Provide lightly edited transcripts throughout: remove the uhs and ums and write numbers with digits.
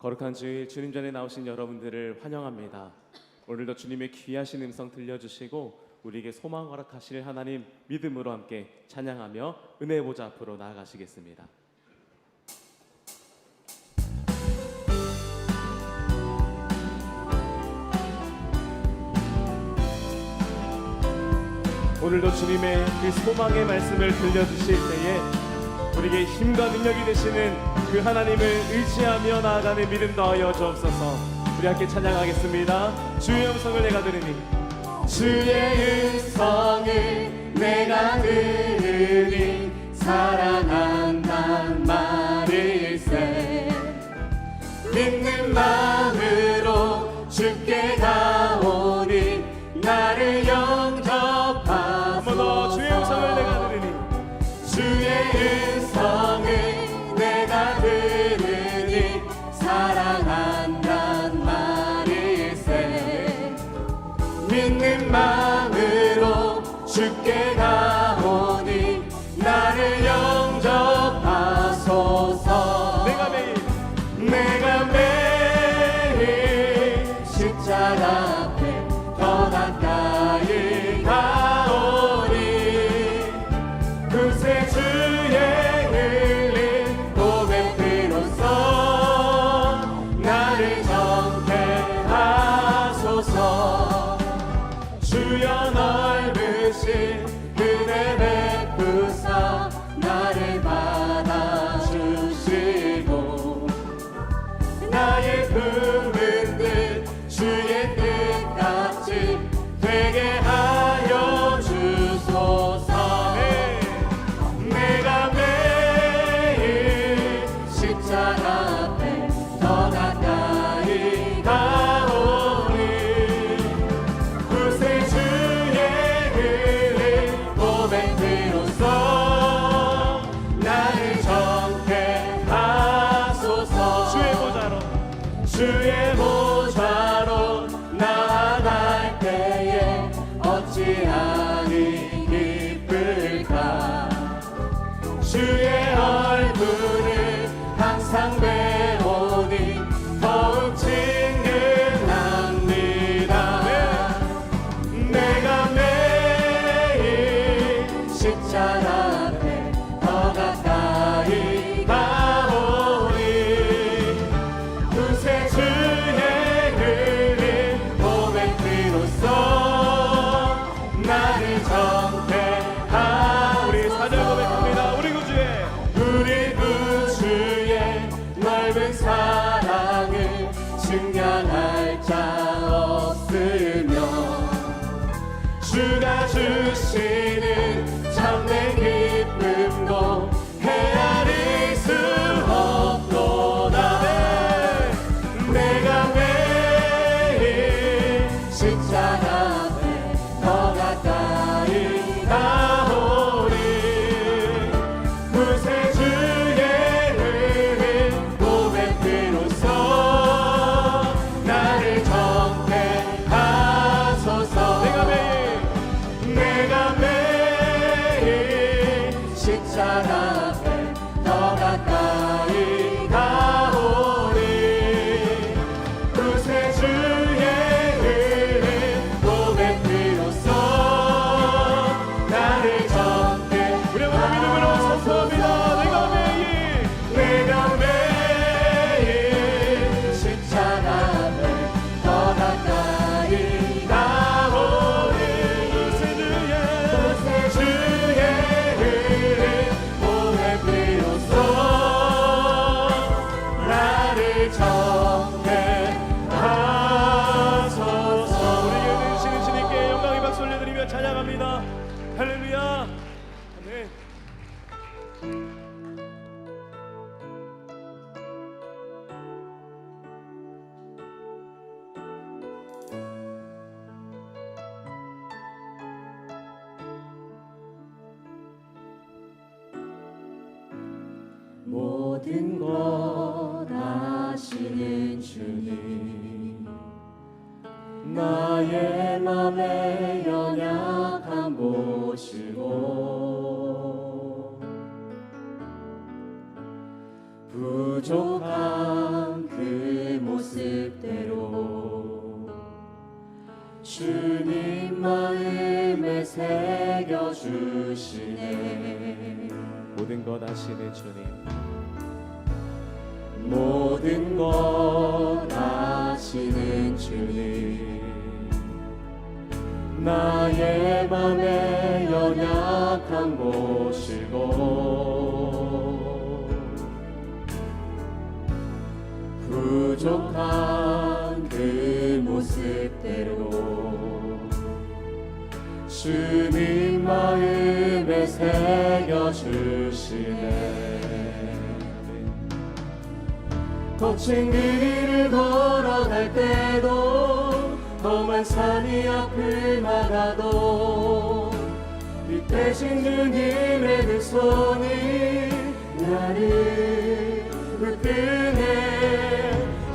거룩한 주일 주님 전에 나오신 여러분들을 환영합니다. 오늘도 주님의 귀하신 음성 들려주시고 우리에게 소망 허락하실 하나님 믿음으로 함께 찬양하며 은혜의 보좌 앞으로 나아가시겠습니다. 오늘도 주님의 그 소망의 말씀을 들려주실 때에 우리에게 힘과 능력이 되시는 그 하나님을 의지하며 나아가는 믿음 더하여 주옵소서. 우리 함께 찬양하겠습니다. 주의 음성을 내가 들으니 주의 음성을 내가 들으니 사랑한단 말일세. 믿는 마음으로 주께 가오니 나를 영접하소서. 주의 음성을 내가 들으니 주의 음성을 내가 들으니 사랑한단 말일세. 믿는 마음으로 주께 가오니 나를 영접하소서. 내가 매일 십자가 앞에 더 가까이 가오니 그새 주의 흘린 고백으로써 나를 정케하소서. 주여 넓으신 은혜 베푸사 나를 받아주시고 나의 품은 듯 주의 뜻같이 되게 하여 주소서. 내가 매일 십자가 앞에 더 가까이 가오니 그새 주의 흘린 고백으로써 나를 정케하소서. 주의 보좌로 나아갈 때에 어찌하니 기쁠까. 주의 얼굴을 항상 배우니 더욱 친근합니다. 내가 매일 십자가 앞에 더 가까이 가오니 그새 주의 흘린 고백으로써 나를 정케하. 우리 사절 고백합니다. 우리 구주의 넓은 사랑을 증명할 자 없으며 주가 주시는 참된 기쁨도 헤아릴 수 없도다. 내가 매일 십자가 앞에 더 가까이 가오니 그새 주의 흘린 고백으로써 나를 정케하소서. 내가 매일 십자가 앞에 더 가까이 가오니 그새 주의 흘린 고백으로써 나를 정케하소서. 우리 한번 믿음으로 선포합니다. 내가 매일 십자가 앞에 더 가까이 가오니 그새 주의 흘린 고백으로써 나를 정케하소서. 우리에게 되시는 주님께 영광의 박수 올려드리며 찬양합니다. 할렐루야. 아멘. 모든 것 아시는 주님 나의 맘에 연약함 보시고 부족한 그 모습대로 주님 마음에 새겨주시네. 모든 것 아시는 주님, 모든 것 아시는 주님, 나의 맘에 연약한 곳이고 부족한 그 모습대로 주님 마음에 새겨주시네. 거친 그 길을 걸어갈 때도 험한 산이 앞을 막아도 빛 대신 주님의 그 손이 나를 붙드네.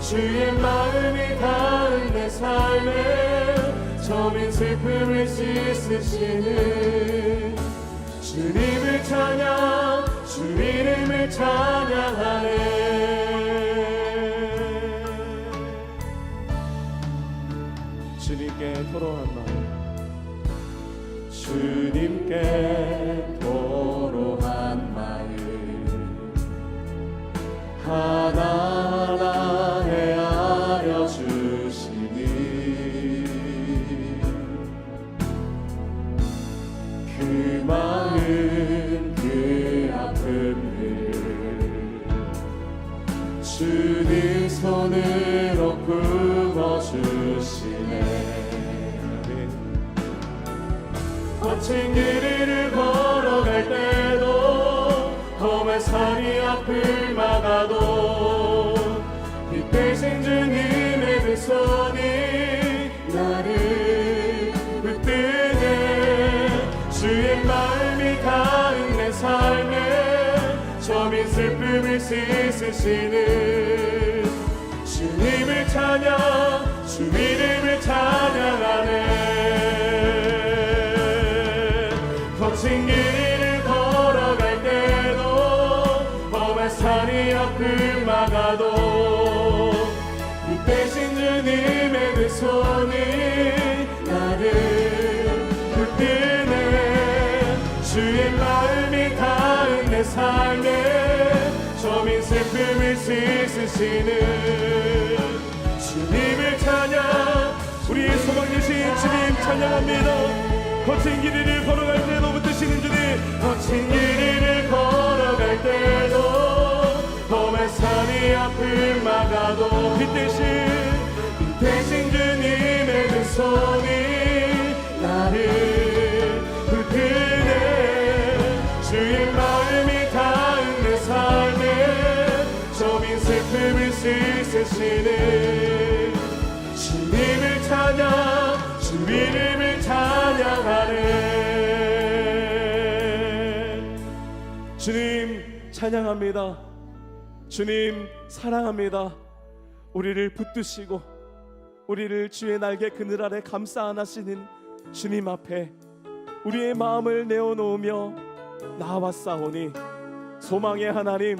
주의 마음이 닿은 내 삶에 저민 슬픔을 씻으시는 주님을 찬양, 주 이름을 찬양하네. 주님께 토로한 마음, 주님께 토로한 마음 하나하나 헤아려 주시니 그 마음 그 아픔을 주님 손으로 품어주시네. 거친 길을 걸어갈 때도 험한 산이 앞을 막아도 빛 대신 주님의 그 손이 나를 붙드네. 주의 마음이 닿은 내 삶에 저민 슬픔을 씻으시는 주님을 찬양, 주 이름을 찬양하네. 거친 길을 걸어갈 때도 험한 산이 앞을 막아도 빛 대신 주님의 그 손이 나를 붙드네. 주의 마음이 닿은 내 삶에 저민 슬픔을 씻으시는 주님을 찬양, 우리의 소망 되신 주님 찬양합니다. 거친 길이를 걸어갈 때도 붙드시는 주님, 거친 길이를 걸어갈 때도 험한 산이 앞을 막아도 빛 대신 주님의 그 손이 나를 붙드네. 주의 마음이 닿은 내 삶에 저민 슬픔을 씻으시는 주님을 찬양, 주 이름을 찬양하네. 주님 찬양합니다. 주님 사랑합니다. 우리를 붙드시고 우리를 주의 날개 그늘 아래 감싸 안으시는 주님 앞에 우리의 마음을 내어놓으며 나아왔사오니 소망의 하나님,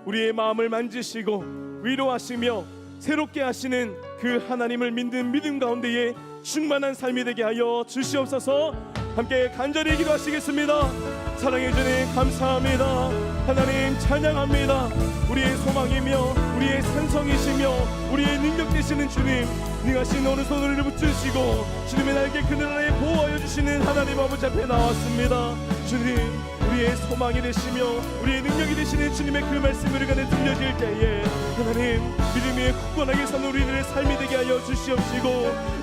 우리의 마음을 만지시고 위로하시며 새롭게 하시는 그 하나님을 믿는 믿음 가운데에 충만한 삶이 되게 하여 주시옵소서. 함께 간절히 기도하시겠습니다. 사랑해 주님 감사합니다. 하나님 찬양합니다. 우리의 소망이며 우리의 산성이시며 우리의 능력 되시는 주님, 능하신 오른손을 붙으시고 주님의 날개 그늘 아래 보호하여 주시는 하나님 아버지 앞에 나왔습니다. 주님, 우리의 소망이 되시며 우리의 능력이 되시는 주님의 그 말씀이 우리 간에 들려질 때에 하나님 믿음이 굳건하게 사는 우리들의 삶이 되게 하여 주시옵시고,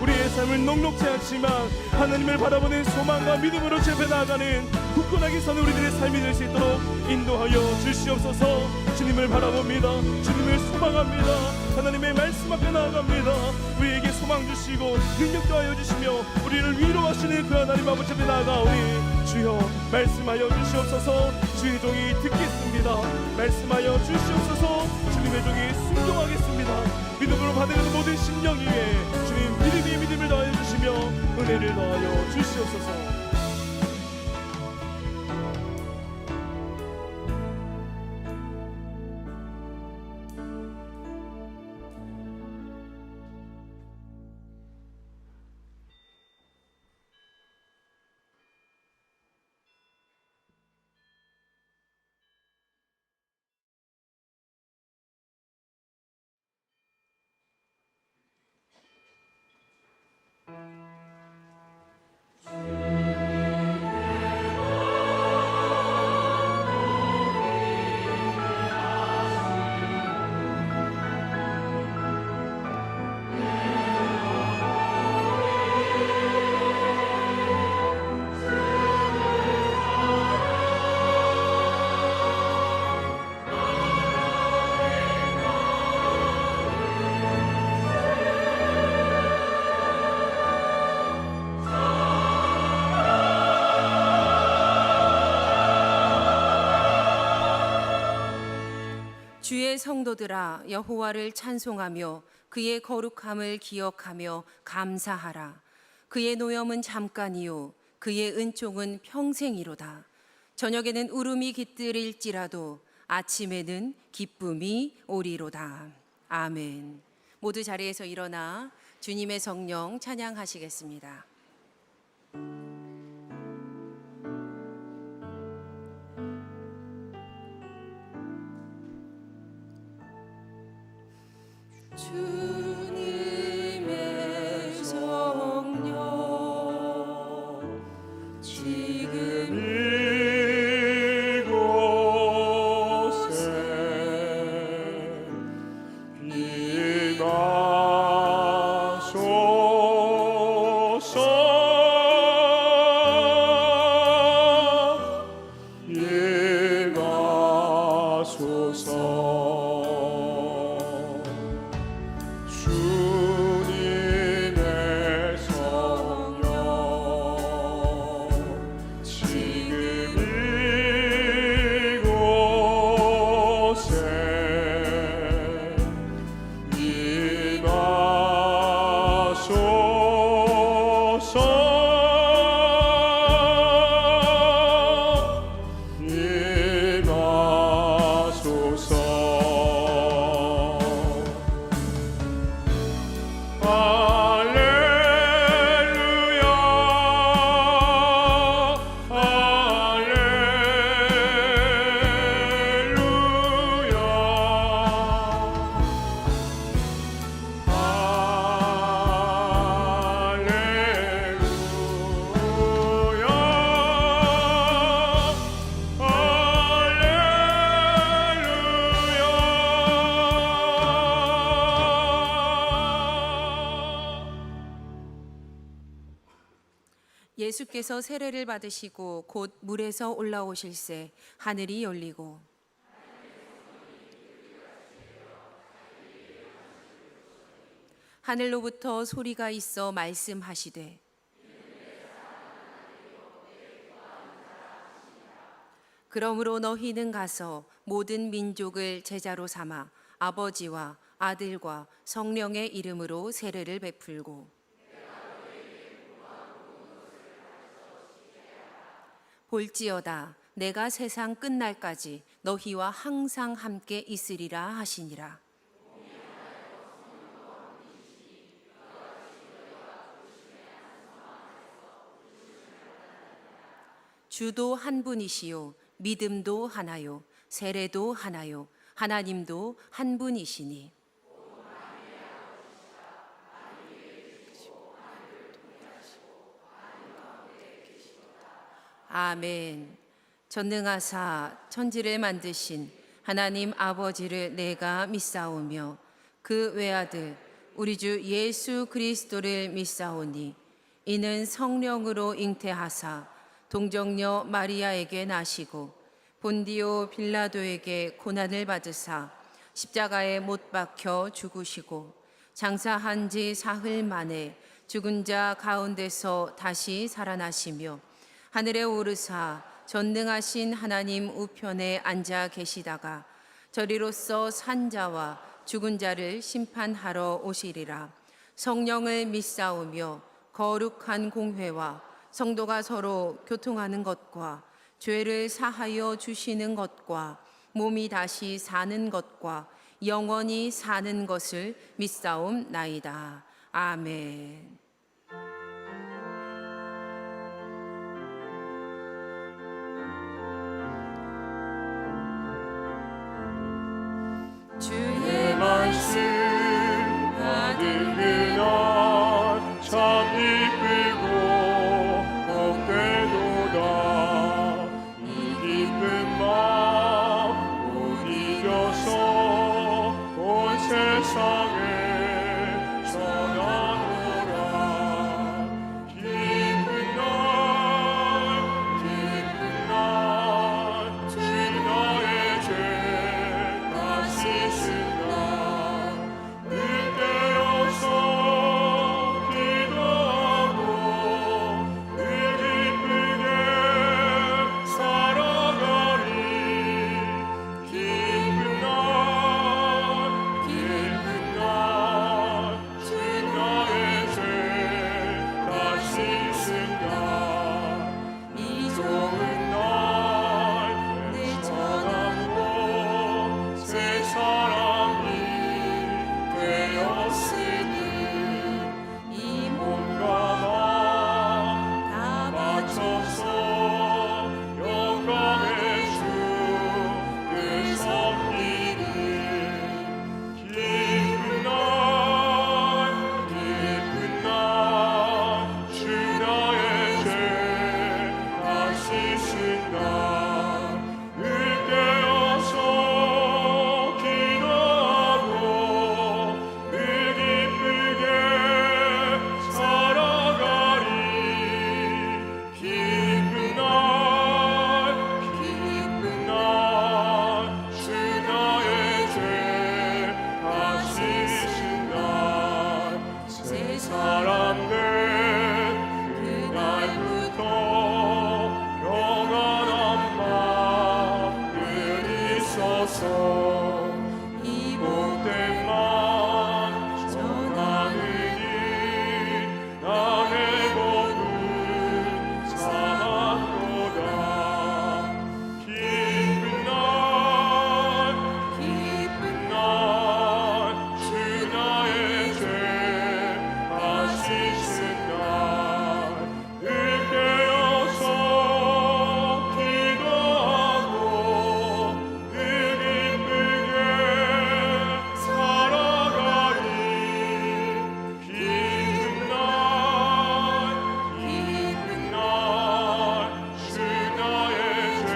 우리의 삶을 녹록지 않지만 하나님을 바라보는 소망과 믿음으로 재배 나아가는 굳건하게 사는 우리들의 삶이 될 수 있도록 인도하여 주시옵소서. 주님을 바라봅니다. 주님을 소망합니다. 하나님의 말씀 앞에 나아갑니다. 우리에게 소망 주시고 능력 더하여 주시며 우리를 위로하시는 그 하나님 아버지 앞에 나아가오니 주여 말씀하여 주시옵소서. 주의 종이 듣겠습니다. 말씀하여 주시옵소서. 주님의 종이 순종하겠습니다. 믿음으로 받은 모든 심령 위에 주님 믿음이 믿음을 더하여 주시며 은혜를 더하여 주시옵소서. 주의 성도들아 여호와를 찬송하며 그의 거룩함을 기억하며 감사하라. 그의 노염은 잠깐이요 그의 은총은 평생이로다. 저녁에는 울음이 깃들일지라도 아침에는 기쁨이 오리로다. 아멘. 모두 자리에서 일어나 주님의 성령 찬양하시겠습니다. 주님의 성령 지금 예수께서 세례를 받으시고 곧 물에서 올라오실새 하늘이 열리고 하늘로부터 소리가 있어 말씀하시되 그러므로 너희는 가서 모든 민족을 제자로 삼아 아버지와 아들과 성령의 이름으로 세례를 베풀고 볼지어다 내가 세상 끝날까지 너희와 항상 함께 있으리라 하시니라. 주도 한 분이시요 믿음도 하나요 세례도 하나요 하나님도 한 분이시니 아멘. 전능하사 천지를 만드신 하나님 아버지를 내가 믿사오며 그 외아들 우리 주 예수 그리스도를 믿사오니 이는 성령으로 잉태하사 동정녀 마리아에게 나시고 본디오 빌라도에게 고난을 받으사 십자가에 못 박혀 죽으시고 장사한 지 사흘 만에 죽은 자 가운데서 다시 살아나시며 하늘에 오르사 전능하신 하나님 우편에 앉아 계시다가 저리로서 산 자와 죽은 자를 심판하러 오시리라. 성령을 믿사오며 거룩한 공회와 성도가 서로 교통하는 것과 죄를 사하여 주시는 것과 몸이 다시 사는 것과 영원히 사는 것을 믿사옵나이다. 아멘. 주의 말씀 받으리라 참 이쁘고 복되도다 이 기쁜 마음 못 이겨서 온 세상에 전하노라 주셔서 이 복된 맘 전하느니 나의 법은 사도다. 기쁜 날 주 나의 죄 다시신 날 으깨어서 기도하고 느낌들게 살아가리. 기쁜 날 주 나의 죄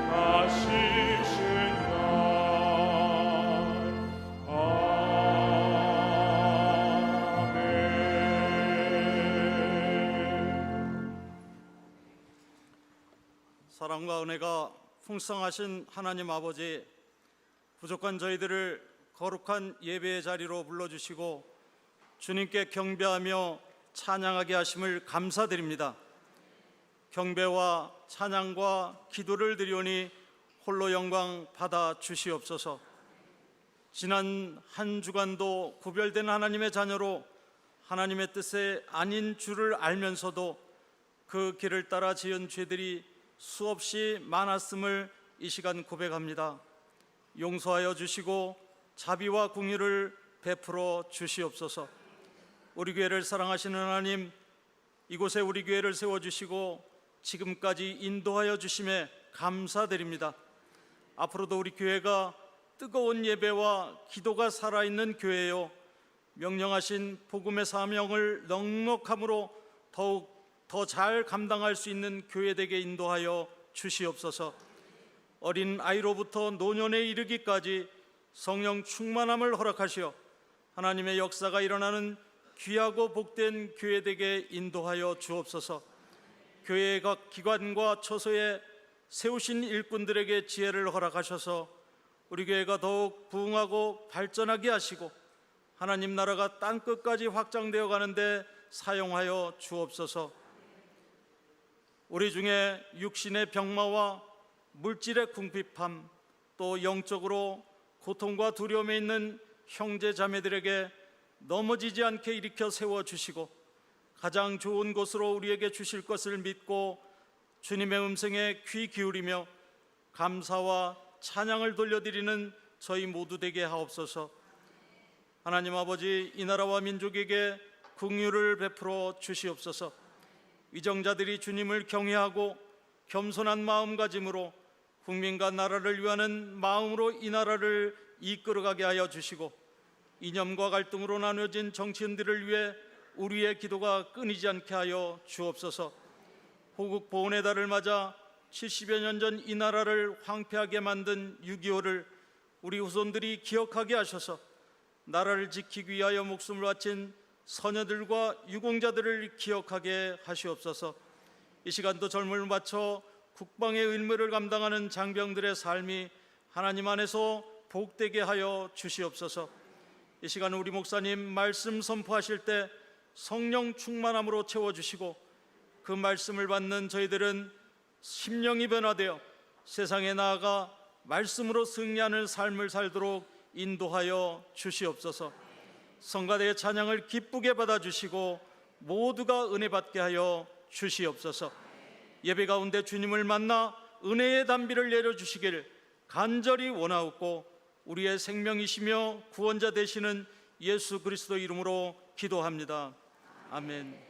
다시신 날. 아멘. 사랑과 은혜가 풍성하신 하나님 아버지, 부족한 저희들을 거룩한 예배의 자리로 불러주시고 주님께 경배하며 찬양하게 하심을 감사드립니다. 경배와 찬양과 기도를 드리오니 홀로 영광 받아 주시옵소서. 지난 한 주간도 구별된 하나님의 자녀로 하나님의 뜻에 아닌 줄을 알면서도 그 길을 따라 지은 죄들이 수없이 많았음을 이 시간 고백합니다. 용서하여 주시고 자비와 긍휼을 베풀어 주시옵소서. 우리 교회를 사랑하시는 하나님, 이곳에 우리 교회를 세워주시고 지금까지 인도하여 주심에 감사드립니다. 앞으로도 우리 교회가 뜨거운 예배와 기도가 살아있는 교회요, 명령하신 복음의 사명을 넉넉함으로 더욱 더 잘 감당할 수 있는 교회 되게 인도하여 주시옵소서. 어린 아이로부터 노년에 이르기까지 성령 충만함을 허락하시어 하나님의 역사가 일어나는 귀하고 복된 교회 되게 인도하여 주옵소서. 교회의 각 기관과 처소에 세우신 일꾼들에게 지혜를 허락하셔서 우리 교회가 더욱 부흥하고 발전하게 하시고 하나님 나라가 땅끝까지 확장되어 가는데 사용하여 주옵소서. 우리 중에 육신의 병마와 물질의 궁핍함, 또 영적으로 고통과 두려움에 있는 형제 자매들에게 넘어지지 않게 일으켜 세워주시고 가장 좋은 곳으로 우리에게 주실 것을 믿고 주님의 음성에 귀 기울이며 감사와 찬양을 돌려드리는 저희 모두 되게 하옵소서. 하나님 아버지, 이 나라와 민족에게 긍휼을 베풀어 주시옵소서. 위정자들이 주님을 경외하고 겸손한 마음가짐으로 국민과 나라를 위하는 마음으로 이 나라를 이끌어가게 하여 주시고 이념과 갈등으로 나눠진 정치인들을 위해 우리의 기도가 끊이지 않게 하여 주옵소서. 호국 보훈의 달을 맞아 70여 년 전 이 나라를 황폐하게 만든 6.25를 우리 후손들이 기억하게 하셔서 나라를 지키기 위하여 목숨을 바친 선녀들과 유공자들을 기억하게 하시옵소서. 이 시간도 젊음을 바쳐 국방의 의무를 감당하는 장병들의 삶이 하나님 안에서 복되게 하여 주시옵소서. 이 시간 우리 목사님 말씀 선포하실 때 성령 충만함으로 채워주시고 그 말씀을 받는 저희들은 심령이 변화되어 세상에 나아가 말씀으로 승리하는 삶을 살도록 인도하여 주시옵소서. 성가대의 찬양을 기쁘게 받아주시고 모두가 은혜 받게 하여 주시옵소서. 예배 가운데 주님을 만나 은혜의 단비를 내려주시기를 간절히 원하옵고 우리의 생명이시며 구원자 되시는 예수 그리스도 이름으로 기도합니다. 아멘.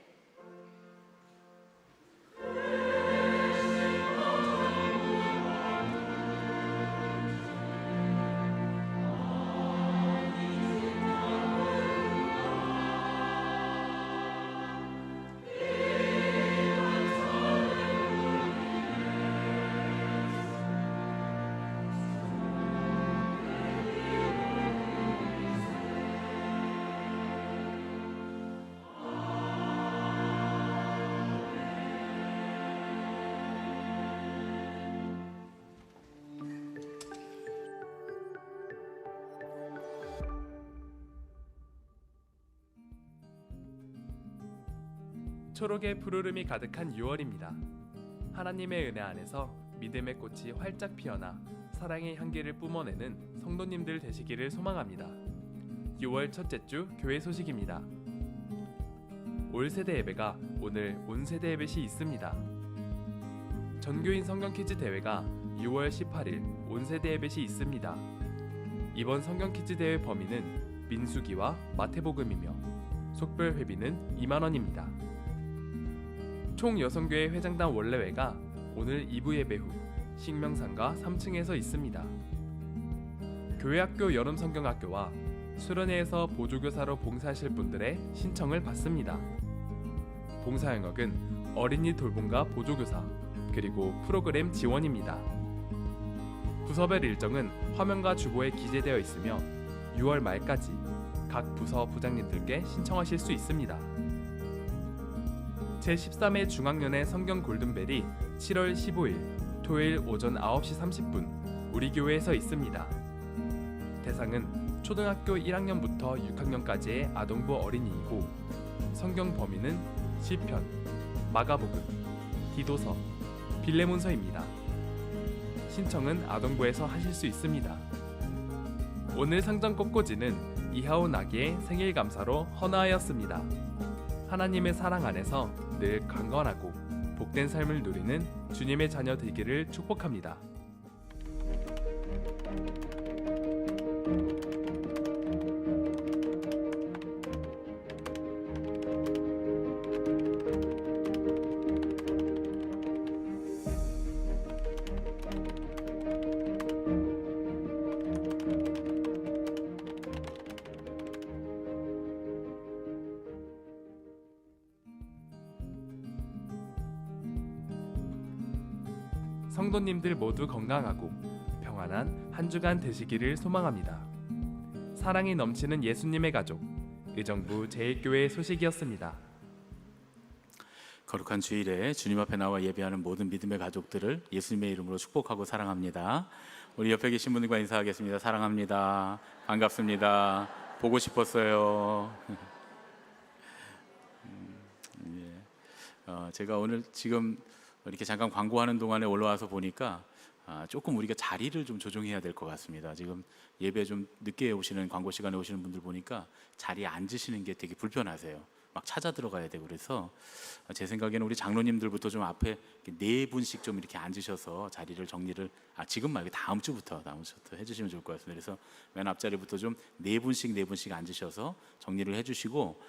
초록의 푸르름이 가득한 6월입니다. 하나님의 은혜 안에서 믿음의 꽃이 활짝 피어나 사랑의 향기를 뿜어내는 성도님들 되시기를 소망합니다. 6월 첫째 주 교회 소식입니다. 올 세대 예배가 오늘 온 세대 예배시 있습니다. 전교인 성경퀴즈 대회가 6월 18일 온 세대 예배시 있습니다. 이번 성경퀴즈 대회 범위는 민수기와 마태복음이며 속별 회비는 2만 원입니다. 총 여성교회 회장단 원래회가 오늘 2부 예배 후 식명상가 3층에서 있습니다. 교회학교 여름성경학교와 수련회에서 보조교사로 봉사하실 분들의 신청을 받습니다. 봉사 영역은 어린이 돌봄과 보조교사, 그리고 프로그램 지원입니다. 부서별 일정은 화면과 주보에 기재되어 있으며 6월 말까지 각 부서 부장님들께 신청하실 수 있습니다. 제13회 중학년의 성경 골든벨이 7월 15일 토요일 오전 9시 30분 우리 교회에서 있습니다. 대상은 초등학교 1학년부터 6학년까지의 아동부 어린이이고 성경 범위는 시편, 마가복음, 디도서, 빌레몬서입니다. 신청은 아동부에서 하실 수 있습니다. 오늘 상점 꽃꽂이는 이하온 아기의 생일 감사로 헌화하였습니다. 하나님의 사랑 안에서 늘 강건하고 복된 삶을 누리는 주님의 자녀 되기를 축복합니다. 성도님들 모두 건강하고 평안한 한 주간 되시기를 소망합니다. 사랑이 넘치는 예수님의 가족, 의정부 제1교회 소식이었습니다. 거룩한 주일에 주님 앞에 나와 예배하는 모든 믿음의 가족들을 예수님의 이름으로 축복하고 사랑합니다. 우리 옆에 계신 분들과 인사하겠습니다. 사랑합니다. 반갑습니다. 보고 싶었어요. 제가 오늘 지금 이렇게 잠깐 광고하는 동안에 올라와서 보니까 조금 우리가 자리를 좀 조정해야 될 것 같습니다. 지금 예배 좀 늦게 오시는 광고 시간에 오시는 분들 보니까 자리에 앉으시는 게 되게 불편하세요. 막 찾아 들어가야 되고 그래서 제 생각에는 우리 장로님들부터 좀 앞에 네 분씩 좀 이렇게 앉으셔서 자리를 정리를 지금 말고 다음 주부터 해주시면 좋을 것 같습니다. 그래서 맨 앞자리부터 좀 네 분씩 앉으셔서 정리를 해주시고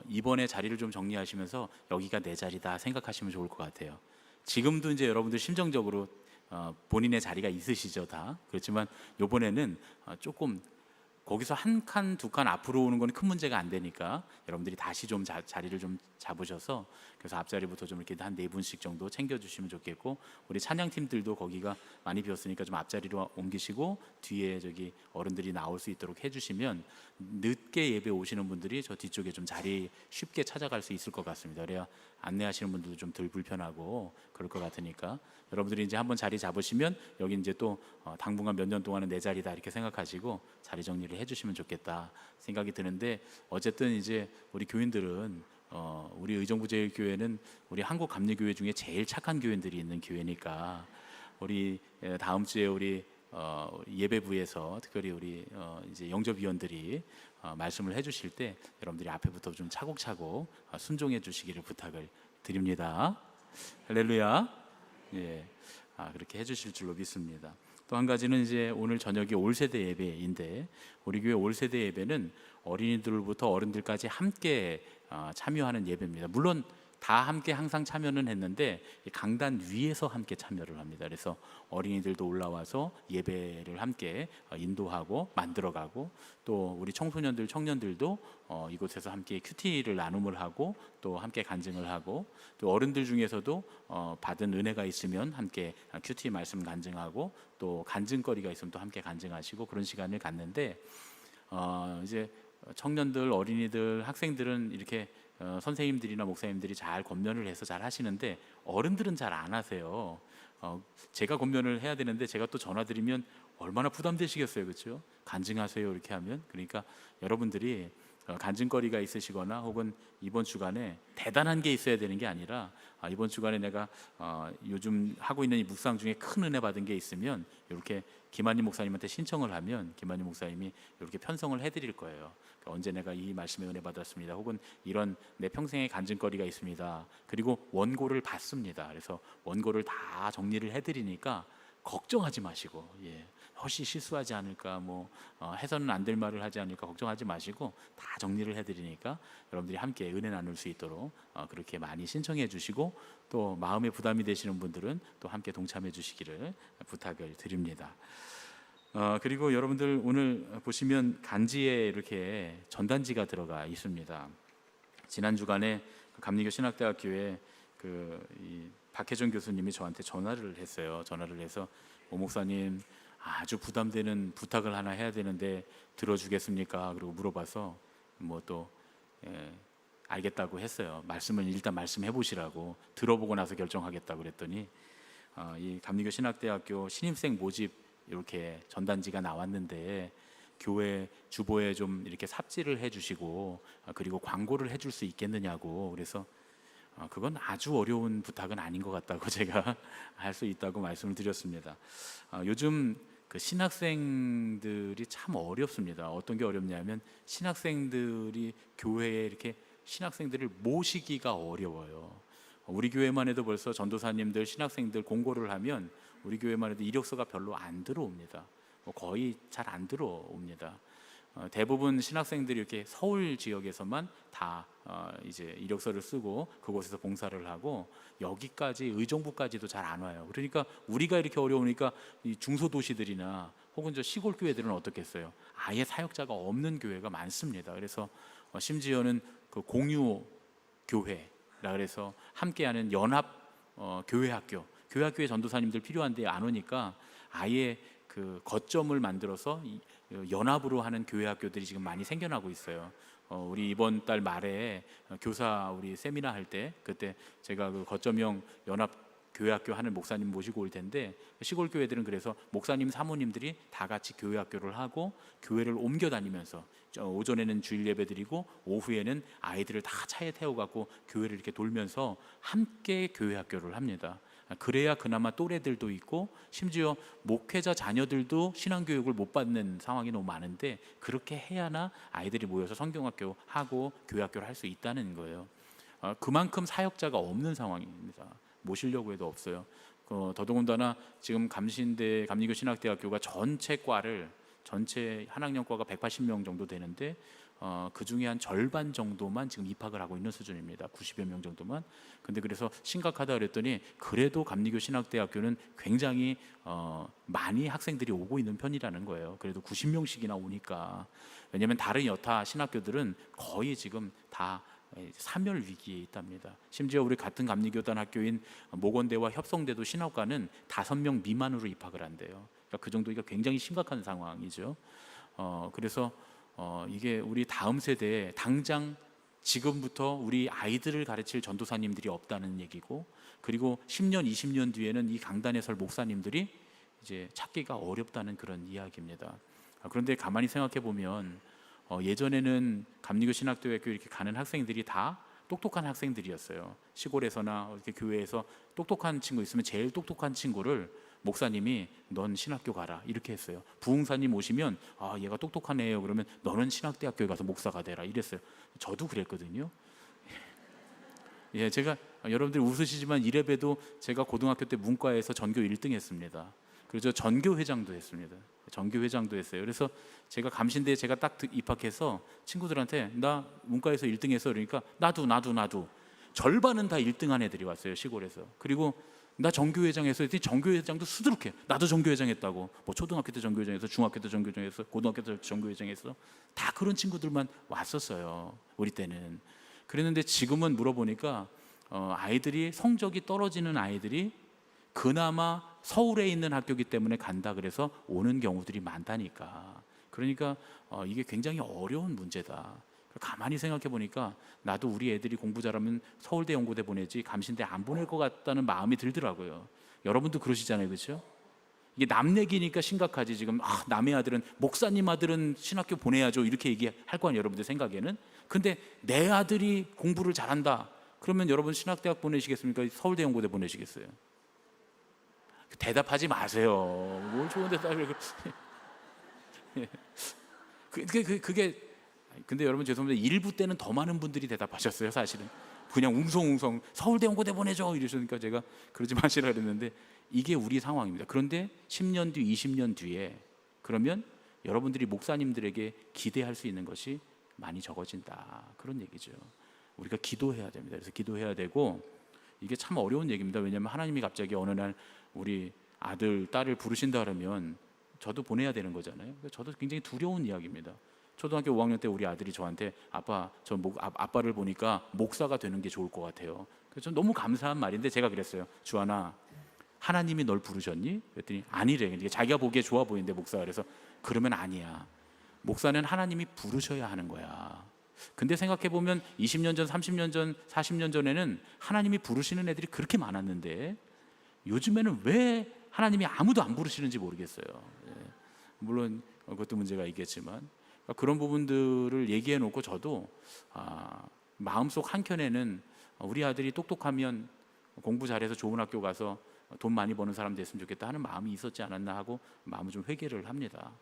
이번에 자리를 좀 정리하시면서 여기가 내 자리다 생각하시면 좋을 것 같아요. 지금도 이제 여러분들 심정적으로 본인의 자리가 있으시죠, 다. 그렇지만 이번에는 조금 거기서 한 칸, 두 칸 앞으로 오는 건 큰 문제가 안 되니까 여러분들이 다시 좀 자리를 좀 잡으셔서 그래서 앞자리부터 좀 이렇게 한 네 분씩 정도 챙겨주시면 좋겠고 우리 찬양팀들도 거기가 많이 비었으니까 좀 앞자리로 옮기시고 뒤에 저기 어른들이 나올 수 있도록 해주시면 늦게 예배 오시는 분들이 저 뒤쪽에 좀 자리 쉽게 찾아갈 수 있을 것 같습니다. 그래야 안내하시는 분들도 좀 덜 불편하고 그럴 것 같으니까 여러분들이 이제 한번 자리 잡으시면 여기 이제 또 당분간 몇 년 동안은 내 자리다 이렇게 생각하시고 자리 정리를 해주시면 좋겠다 생각이 드는데 어쨌든 이제 우리 교인들은 우리 의정부 제1교회는 우리 한국 감리교회 중에 제일 착한 교인들이 있는 교회니까 우리 다음 주에 우리 예배부에서 특별히 우리 이제 영접위원들이 말씀을 해주실 때 여러분들이 앞에부터 좀 차곡차곡 순종해 주시기를 부탁을 드립니다. 할렐루야. 예, 그렇게 해주실 줄로 믿습니다. 또 한 가지는 이제 오늘 저녁이 올세대 예배인데 우리 교회 올세대 예배는 어린이들부터 어른들까지 함께 참여하는 예배입니다. 물론 다 함께 항상 참여는 했는데 강단 위에서 함께 참여를 합니다. 그래서 어린이들도 올라와서 예배를 함께 인도하고 만들어가고 또 우리 청소년들, 청년들도 이곳에서 함께 큐티를 나눔을 하고 또 함께 간증을 하고 또 어른들 중에서도 받은 은혜가 있으면 함께 큐티 말씀 간증하고 또 간증거리가 있으면 또 함께 간증하시고 그런 시간을 갖는데 이제 청년들, 어린이들, 학생들은 이렇게 선생님들이나 목사님들이 잘 권면을 해서 잘 하시는데 어른들은 잘 안 하세요. 제가 권면을 해야 되는데 제가 또 전화드리면 얼마나 부담되시겠어요, 그렇죠? 간증하세요 이렇게 하면. 그러니까 여러분들이 간증거리가 있으시거나 혹은 이번 주간에 대단한 게 있어야 되는 게 아니라 이번 주간에 내가 요즘 하고 있는 이 묵상 중에 큰 은혜 받은 게 있으면 이렇게 김한림 목사님한테 신청을 하면 김한림 목사님이 이렇게 편성을 해드릴 거예요. 그러니까 언제 내가 이 말씀에 은혜 받았습니다. 혹은 이런 내 평생의 간증거리가 있습니다. 그리고 원고를 받습니다. 그래서 원고를 다 정리를 해드리니까 걱정하지 마시고, 혹시 실수하지 않을까, 해서는 안 될 말을 하지 않을까 걱정하지 마시고 다 정리를 해드리니까 여러분들이 함께 은혜 나눌 수 있도록 그렇게 많이 신청해 주시고, 또 마음에 부담이 되시는 분들은 또 함께 동참해 주시기를 부탁을 드립니다. 그리고 여러분들 오늘 보시면 간지에 이렇게 전단지가 들어가 있습니다. 지난 주간에 감리교 신학대학교에 이 박혜정 교수님이 저한테 전화를 했어요. 전화를 해서 오 목사님, 아주 부담되는 부탁을 하나 해야 되는데 들어주겠습니까? 그리고 물어봐서 알겠다고 했어요. 일단 말씀해 보시라고, 들어보고 나서 결정하겠다고 그랬더니 이 감리교 신학대학교 신입생 모집 이렇게 전단지가 나왔는데 교회 주보에 좀 이렇게 삽질을 해주시고 그리고 광고를 해줄 수 있겠느냐고. 그래서 그건 아주 어려운 부탁은 아닌 것 같다고 제가 할 수 있다고 말씀을 드렸습니다. 요즘 그 신학생들이 참 어렵습니다. 어떤 게 어렵냐면 신학생들이 교회에 이렇게 신학생들을 모시기가 어려워요. 우리 교회만 해도 벌써 전도사님들, 신학생들 공고를 하면 우리 교회만 해도 이력서가 별로 안 들어옵니다. 거의 잘 안 들어옵니다. 대부분 신학생들이 이렇게 서울 지역에서만 다 이제 이력서를 쓰고 그곳에서 봉사를 하고 여기까지 의정부까지도 잘 안 와요. 그러니까 우리가 이렇게 어려우니까 이 중소도시들이나 혹은 저 시골 교회들은 어떻겠어요? 아예 사역자가 없는 교회가 많습니다. 그래서 심지어는 그 공유 교회라 그래서 함께하는 연합 교회학교에 전도사님들 필요한데 안 오니까 아예 그 거점을 만들어서 연합으로 하는 교회 학교들이 지금 많이 생겨나고 있어요. 우리 이번 달 말에 교사 우리 세미나 할 때 그때 제가 그 거점형 연합 교회 학교 하는 목사님 모시고 올 텐데 시골 교회들은 그래서 목사님 사모님들이 다 같이 교회 학교를 하고 교회를 옮겨 다니면서 오전에는 주일 예배 드리고 오후에는 아이들을 다 차에 태워 갖고 교회를 이렇게 돌면서 함께 교회 학교를 합니다. 그래야 그나마 또래들도 있고 심지어 목회자 자녀들도 신앙교육을 못 받는 상황이 너무 많은데 그렇게 해야나 아이들이 모여서 성경학교 하고 교회학교를 할 수 있다는 거예요. 그만큼 사역자가 없는 상황입니다. 모시려고 해도 없어요. 더더군다나 지금 감신대 감리교 신학대학교가 전체 한 학년과가 180명 정도 되는데 그 중에 한 절반 정도만 지금 입학을 하고 있는 수준입니다. 90여 명 정도만. 근데 그래서 심각하다 그랬더니 그래도 감리교 신학대학교는 굉장히 많이 학생들이 오고 있는 편이라는 거예요. 그래도 90명씩이나 오니까. 왜냐하면 다른 여타 신학교들은 거의 지금 다 사멸 위기에 있답니다. 심지어 우리 같은 감리교단 학교인 모건대와 협성대도 신학과는 5명 미만으로 입학을 한대요. 그러니까 그 정도가 굉장히 심각한 상황이죠. 그래서 이게 우리 다음 세대에 당장 지금부터 우리 아이들을 가르칠 전도사님들이 없다는 얘기고, 그리고 10년, 20년 뒤에는 이 강단에 설 목사님들이 이제 찾기가 어렵다는 그런 이야기입니다. 그런데 가만히 생각해 보면 예전에는 감리교 신학대학교 이렇게 가는 학생들이 다 똑똑한 학생들이었어요. 시골에서나 이렇게 교회에서 똑똑한 친구 있으면 제일 똑똑한 친구를 목사님이 넌 신학교 가라 이렇게 했어요. 부흥사님 오시면 얘가 똑똑한 애예요. 그러면 너는 신학대학교에 가서 목사가 되라 이랬어요. 저도 그랬거든요. 제가 여러분들이 웃으시지만 이래봬도 제가 고등학교 때 문과에서 전교 1등 했습니다. 그래서 전교회장도 했습니다. 전교회장도 했어요. 그래서 제가 감신대에 제가 딱 입학해서 친구들한테 나 문과에서 1등 했어 그러니까 나도 절반은 다 1등한 애들이 왔어요. 시골에서. 그리고 나 전교회장 했어 했더니 전교회장도 수두룩해. 나도 전교회장 했다고. 초등학교 때 전교회장 했어, 중학교 때 전교회장 했어, 고등학교 때 전교회장 했어. 다 그런 친구들만 왔었어요. 우리 때는. 그랬는데 지금은 물어보니까 아이들이 성적이 떨어지는 아이들이 그나마 서울에 있는 학교이기 때문에 간다 그래서 오는 경우들이 많다니까. 그러니까 이게 굉장히 어려운 문제다. 가만히 생각해 보니까 나도 우리 애들이 공부 잘하면 서울대 연고대 보내지 감신대 안 보낼 것 같다는 마음이 들더라고요. 여러분도 그러시잖아요, 그렇죠? 이게 남 얘기니까 심각하지. 지금 남의 아들은, 목사님 아들은 신학교 보내야죠, 이렇게 얘기할 거 아니에요, 여러분들 생각에는. 근데 내 아들이 공부를 잘한다, 그러면 여러분 신학대학 보내시겠습니까? 서울대 연고대 보내시겠어요? 대답하지 마세요. 뭘 좋은데 딸을 그게 근데 여러분 죄송합니다. 일부 때는 더 많은 분들이 대답하셨어요. 사실은 그냥 웅성웅성 서울대 연고대 보내줘 이러시니까 제가 그러지 마시라 그랬는데, 이게 우리 상황입니다. 그런데 10년 뒤, 20년 뒤에 그러면 여러분들이 목사님들에게 기대할 수 있는 것이 많이 적어진다, 그런 얘기죠. 우리가 기도해야 됩니다. 그래서 기도해야 되고, 이게 참 어려운 얘기입니다. 왜냐하면 하나님이 갑자기 어느 날 우리 아들, 딸을 부르신다 그러면 저도 보내야 되는 거잖아요. 저도 굉장히 두려운 이야기입니다. 초등학교 5학년 때 우리 아들이 저한테 아빠를 보니까 목사가 되는 게 좋을 것 같아요. 그래서 너무 감사한 말인데 제가 그랬어요. 주하나, 하나님이 널 부르셨니? 그랬더니 아니래. 그러니까 자기가 보기에 좋아 보이는데 목사가. 그래서 그러면 아니야. 목사는 하나님이 부르셔야 하는 거야. 근데 생각해 보면 20년 전, 30년 전, 40년 전에는 하나님이 부르시는 애들이 그렇게 많았는데 요즘에는 왜 하나님이 아무도 안 부르시는지 모르겠어요. 물론 그것도 문제가 있겠지만, 그런 부분들을 얘기해 놓고 저도 마음속 한켠에는 우리 아들이 똑똑하면 공부 잘해서 좋은 학교 가서 돈 많이 버는 사람 됐으면 좋겠다 하는 마음이 있었지 않았나 하고 마음을 좀 회개를 합니다.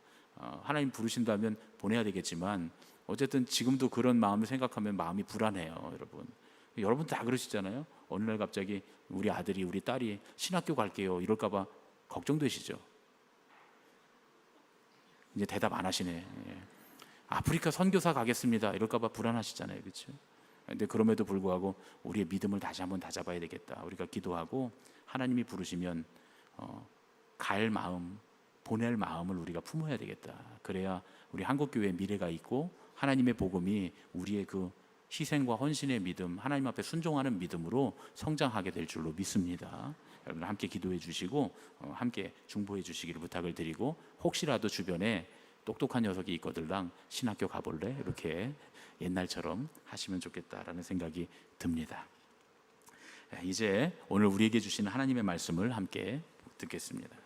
하나님 부르신다면 보내야 되겠지만 어쨌든 지금도 그런 마음을 생각하면 마음이 불안해요. 여러분 다 그러시잖아요. 어느 날 갑자기 우리 아들이, 우리 딸이 신학교 갈게요 이럴까 봐 걱정되시죠. 이제 대답 안 하시네. 아프리카 선교사 가겠습니다 이럴까 봐 불안하시잖아요. 그렇죠? 근데 그럼에도 불구하고 우리의 믿음을 다시 한번 다잡아야 되겠다. 우리가 기도하고 하나님이 부르시면 갈 마음, 보낼 마음을 우리가 품어야 되겠다. 그래야 우리 한국교회의 미래가 있고 하나님의 복음이 우리의 그 희생과 헌신의 믿음, 하나님 앞에 순종하는 믿음으로 성장하게 될 줄로 믿습니다. 여러분 함께 기도해 주시고 함께 중보해 주시기를 부탁을 드리고, 혹시라도 주변에 똑똑한 녀석이 있거들랑 신학교 가볼래? 이렇게 옛날처럼 하시면 좋겠다라는 생각이 듭니다. 이제 오늘 우리에게 주시는 하나님의 말씀을 함께 듣겠습니다.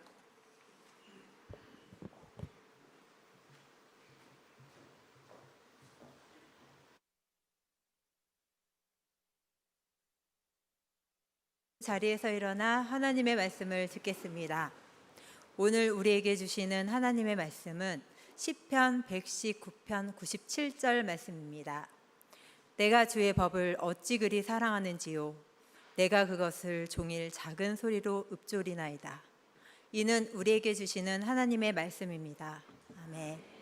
자리에서 일어나 하나님의 말씀을 듣겠습니다. 오늘 우리에게 주시는 하나님의 말씀은 시편 119편 97절 말씀입니다. 내가 주의 법을 어찌 그리 사랑하는지요, 내가 그것을 종일 작은 소리로 읊조리나이다. 이는 우리에게 주시는 하나님의 말씀입니다. 아멘.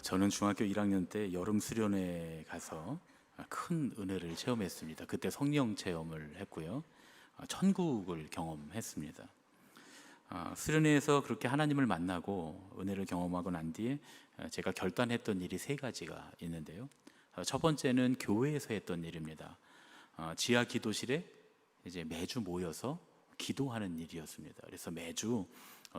저는 중학교 1학년 때 여름 수련회 가서 큰 은혜를 체험했습니다. 그때 성령 체험을 했고요. 천국을 경험했습니다. 수련회에서 그렇게 하나님을 만나고 은혜를 경험하고 난 뒤에 제가 결단했던 일이 3가지가 있는데요. 첫 번째는 교회에서 했던 일입니다. 지하 기도실에 이제 매주 모여서 기도하는 일이었습니다. 그래서 매주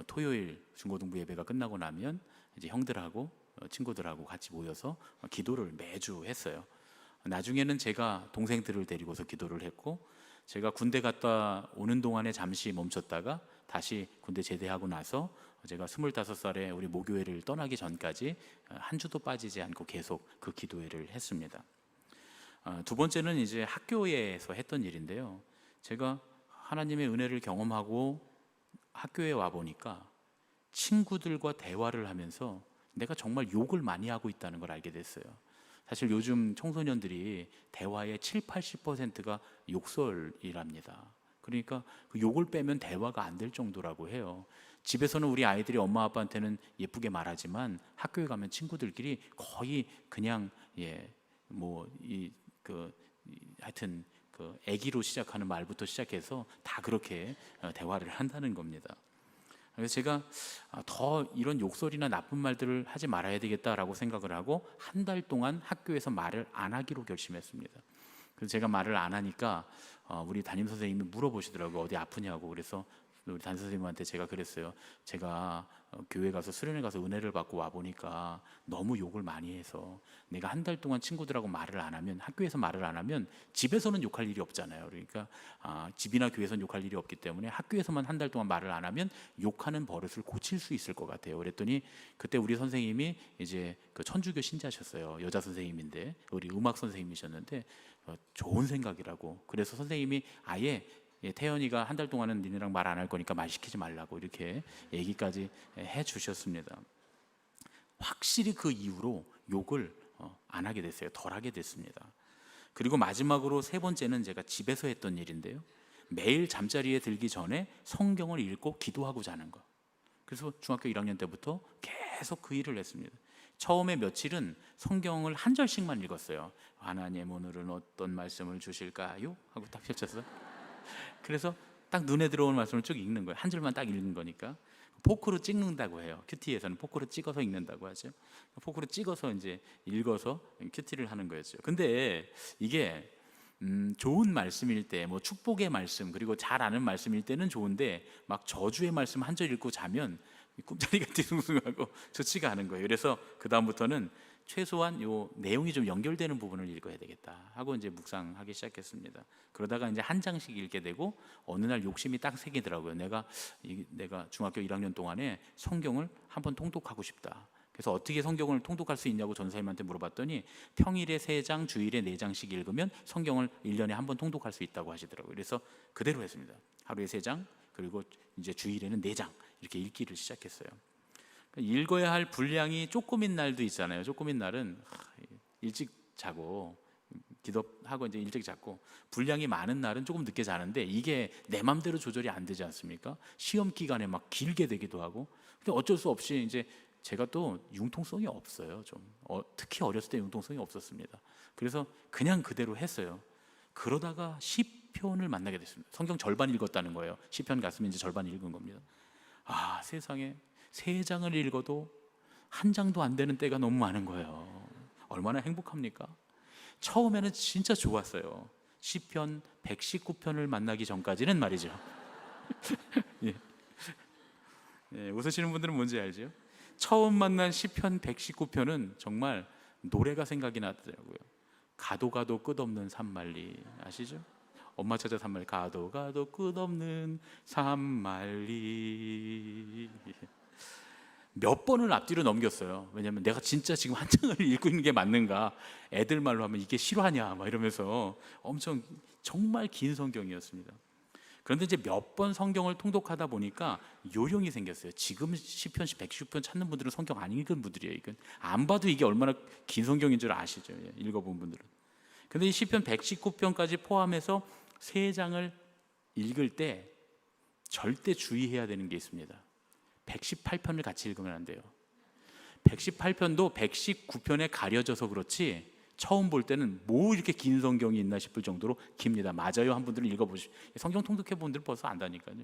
토요일 중고등부 예배가 끝나고 나면 이제 형들하고 친구들하고 같이 모여서 기도를 매주 했어요. 나중에는 제가 동생들을 데리고서 기도를 했고, 제가 군대 갔다 오는 동안에 잠시 멈췄다가 다시 군대 제대하고 나서 제가 25살에 우리 모교회를 떠나기 전까지 한 주도 빠지지 않고 계속 그 기도회를 했습니다. 두 번째는 이제 학교에서 했던 일인데요. 제가 하나님의 은혜를 경험하고 학교에 와 보니까 친구들과 대화를 하면서 내가 정말 욕을 많이 하고 있다는 걸 알게 됐어요. 사실 요즘 청소년들이 대화의 70-80%가 욕설이랍니다. 그러니까 그 욕을 빼면 대화가 안 될 정도라고 해요. 집에서는 우리 아이들이 엄마 아빠한테는 예쁘게 말하지만 학교에 가면 친구들끼리 거의 그냥 하여튼 그 애기로 시작하는 말부터 시작해서 다 그렇게 대화를 한다는 겁니다. 그래서 제가 더 이런 욕설이나 나쁜 말들을 하지 말아야 되겠다라고 생각을 하고 한 달 동안 학교에서 말을 안 하기로 결심했습니다. 그래서 제가 말을 안 하니까 우리 담임 선생님이 물어보시더라고요. 어디 아프냐고. 그래서 우리 담임 선생님한테 제가 그랬어요. 제가 교회 가서 수련회 가서 은혜를 받고 와 보니까 너무 욕을 많이 해서 내가 한 달 동안 친구들하고 말을 안 하면, 학교에서 말을 안 하면 집에서는 욕할 일이 없잖아요. 그러니까 집이나 교회에서는 욕할 일이 없기 때문에 학교에서만 한 달 동안 말을 안 하면 욕하는 버릇을 고칠 수 있을 것 같아요. 그랬더니 그때 우리 선생님이 이제 그 천주교 신자셨어요. 여자 선생님인데, 우리 음악 선생님이셨는데 좋은 생각이라고. 그래서 선생님이 아예 태연이가 한 달 동안은 니네랑 말 안 할 거니까 말 시키지 말라고 이렇게 얘기까지 해주셨습니다. 확실히 그 이후로 욕을 안 하게 됐어요. 덜 하게 됐습니다. 그리고 마지막으로 3번째는 제가 집에서 했던 일인데요. 매일 잠자리에 들기 전에 성경을 읽고 기도하고 자는 거. 그래서 중학교 1학년 때부터 계속 그 일을 했습니다. 처음에 며칠은 성경을 한 절씩만 읽었어요. 하나님 오늘은 어떤 말씀을 주실까요? 하고 딱 펼쳐서 그래서 딱 눈에 들어오는 말씀을 쭉 읽는 거예요. 한 줄만 딱 읽는 거니까. 포크로 찍는다고 해요. 큐티에서는 포크로 찍어서 읽는다고 하죠. 포크로 찍어서 이제 읽어서 큐티를 하는 거였죠. 근데 이게 좋은 말씀일 때, 뭐 축복의 말씀 그리고 잘 아는 말씀일 때는 좋은데 막 저주의 말씀 한 절 읽고 자면 꿈자리가 뒤숭숭하고 좋지가 않은 거예요. 그래서 그 다음부터는 최소한 요 내용이 좀 연결되는 부분을 읽어야 되겠다 하고 이제 묵상하기 시작했습니다. 그러다가 이제 한 장씩 읽게 되고 어느 날 욕심이 딱 생기더라고요. 내가 중학교 1학년 동안에 성경을 한번 통독하고 싶다. 그래서 어떻게 성경을 통독할 수 있냐고 전사님한테 물어봤더니 평일에 3장, 주일에 4장씩 읽으면 성경을 1년에 한 번 통독할 수 있다고 하시더라고요. 그래서 그대로 했습니다. 하루에 3장, 그리고 이제 주일에는 4장 이렇게 읽기를 시작했어요. 읽어야 할 분량이 조금인 날도 있잖아요. 조금인 날은 일찍 자고 기도하고 이제 일찍 잤고, 분량이 많은 날은 조금 늦게 자는데 이게 내 맘대로 조절이 안 되지 않습니까? 시험 기간에 막 길게 되기도 하고. 근데 어쩔 수 없이 이제 제가 또 융통성이 없어요. 좀 특히 어렸을 때 융통성이 없었습니다. 그래서 그냥 그대로 했어요. 그러다가 시편을 만나게 됐습니다. 성경 절반 읽었다는 거예요. 시편 갔으면 이제 절반 읽은 겁니다. 아, 세상에 3장을 읽어도 한 장도 안 되는 때가 너무 많은 거예요. 얼마나 행복합니까? 처음에는 진짜 좋았어요. 시편 119편을 만나기 전까지는 말이죠. 예, 웃으시는 분들은 뭔지 알죠? 처음 만난 시편 119편은 정말 노래가 생각이 나더라고요. 가도 가도 끝없는 산만리 아시죠? 엄마 찾아 산만리. 가도 가도 끝없는 산만리. 몇 번을 앞뒤로 넘겼어요. 왜냐하면 내가 진짜 지금 한 장을 읽고 있는 게 맞는가, 애들 말로 하면 이게 실화냐 막 이러면서 엄청 정말 긴 성경이었습니다. 그런데 이제 몇 번 성경을 통독하다 보니까 요령이 생겼어요. 지금 시편 110편 찾는 분들은 성경 안 읽은 분들이에요. 이건 안 봐도 이게 얼마나 긴 성경인 줄 아시죠? 읽어본 분들은. 근데 이 시편 119편까지 포함해서 3장을 읽을 때 절대 주의해야 되는 게 있습니다. 118편을 같이 읽으면 안 돼요. 118편도 119편에 가려져서 그렇지 처음 볼 때는 뭐 이렇게 긴 성경이 있나 싶을 정도로 깁니다. 맞아요. 한 분들은 읽어보시죠. 성경 통독해 본 분들 벌써 안다니까요.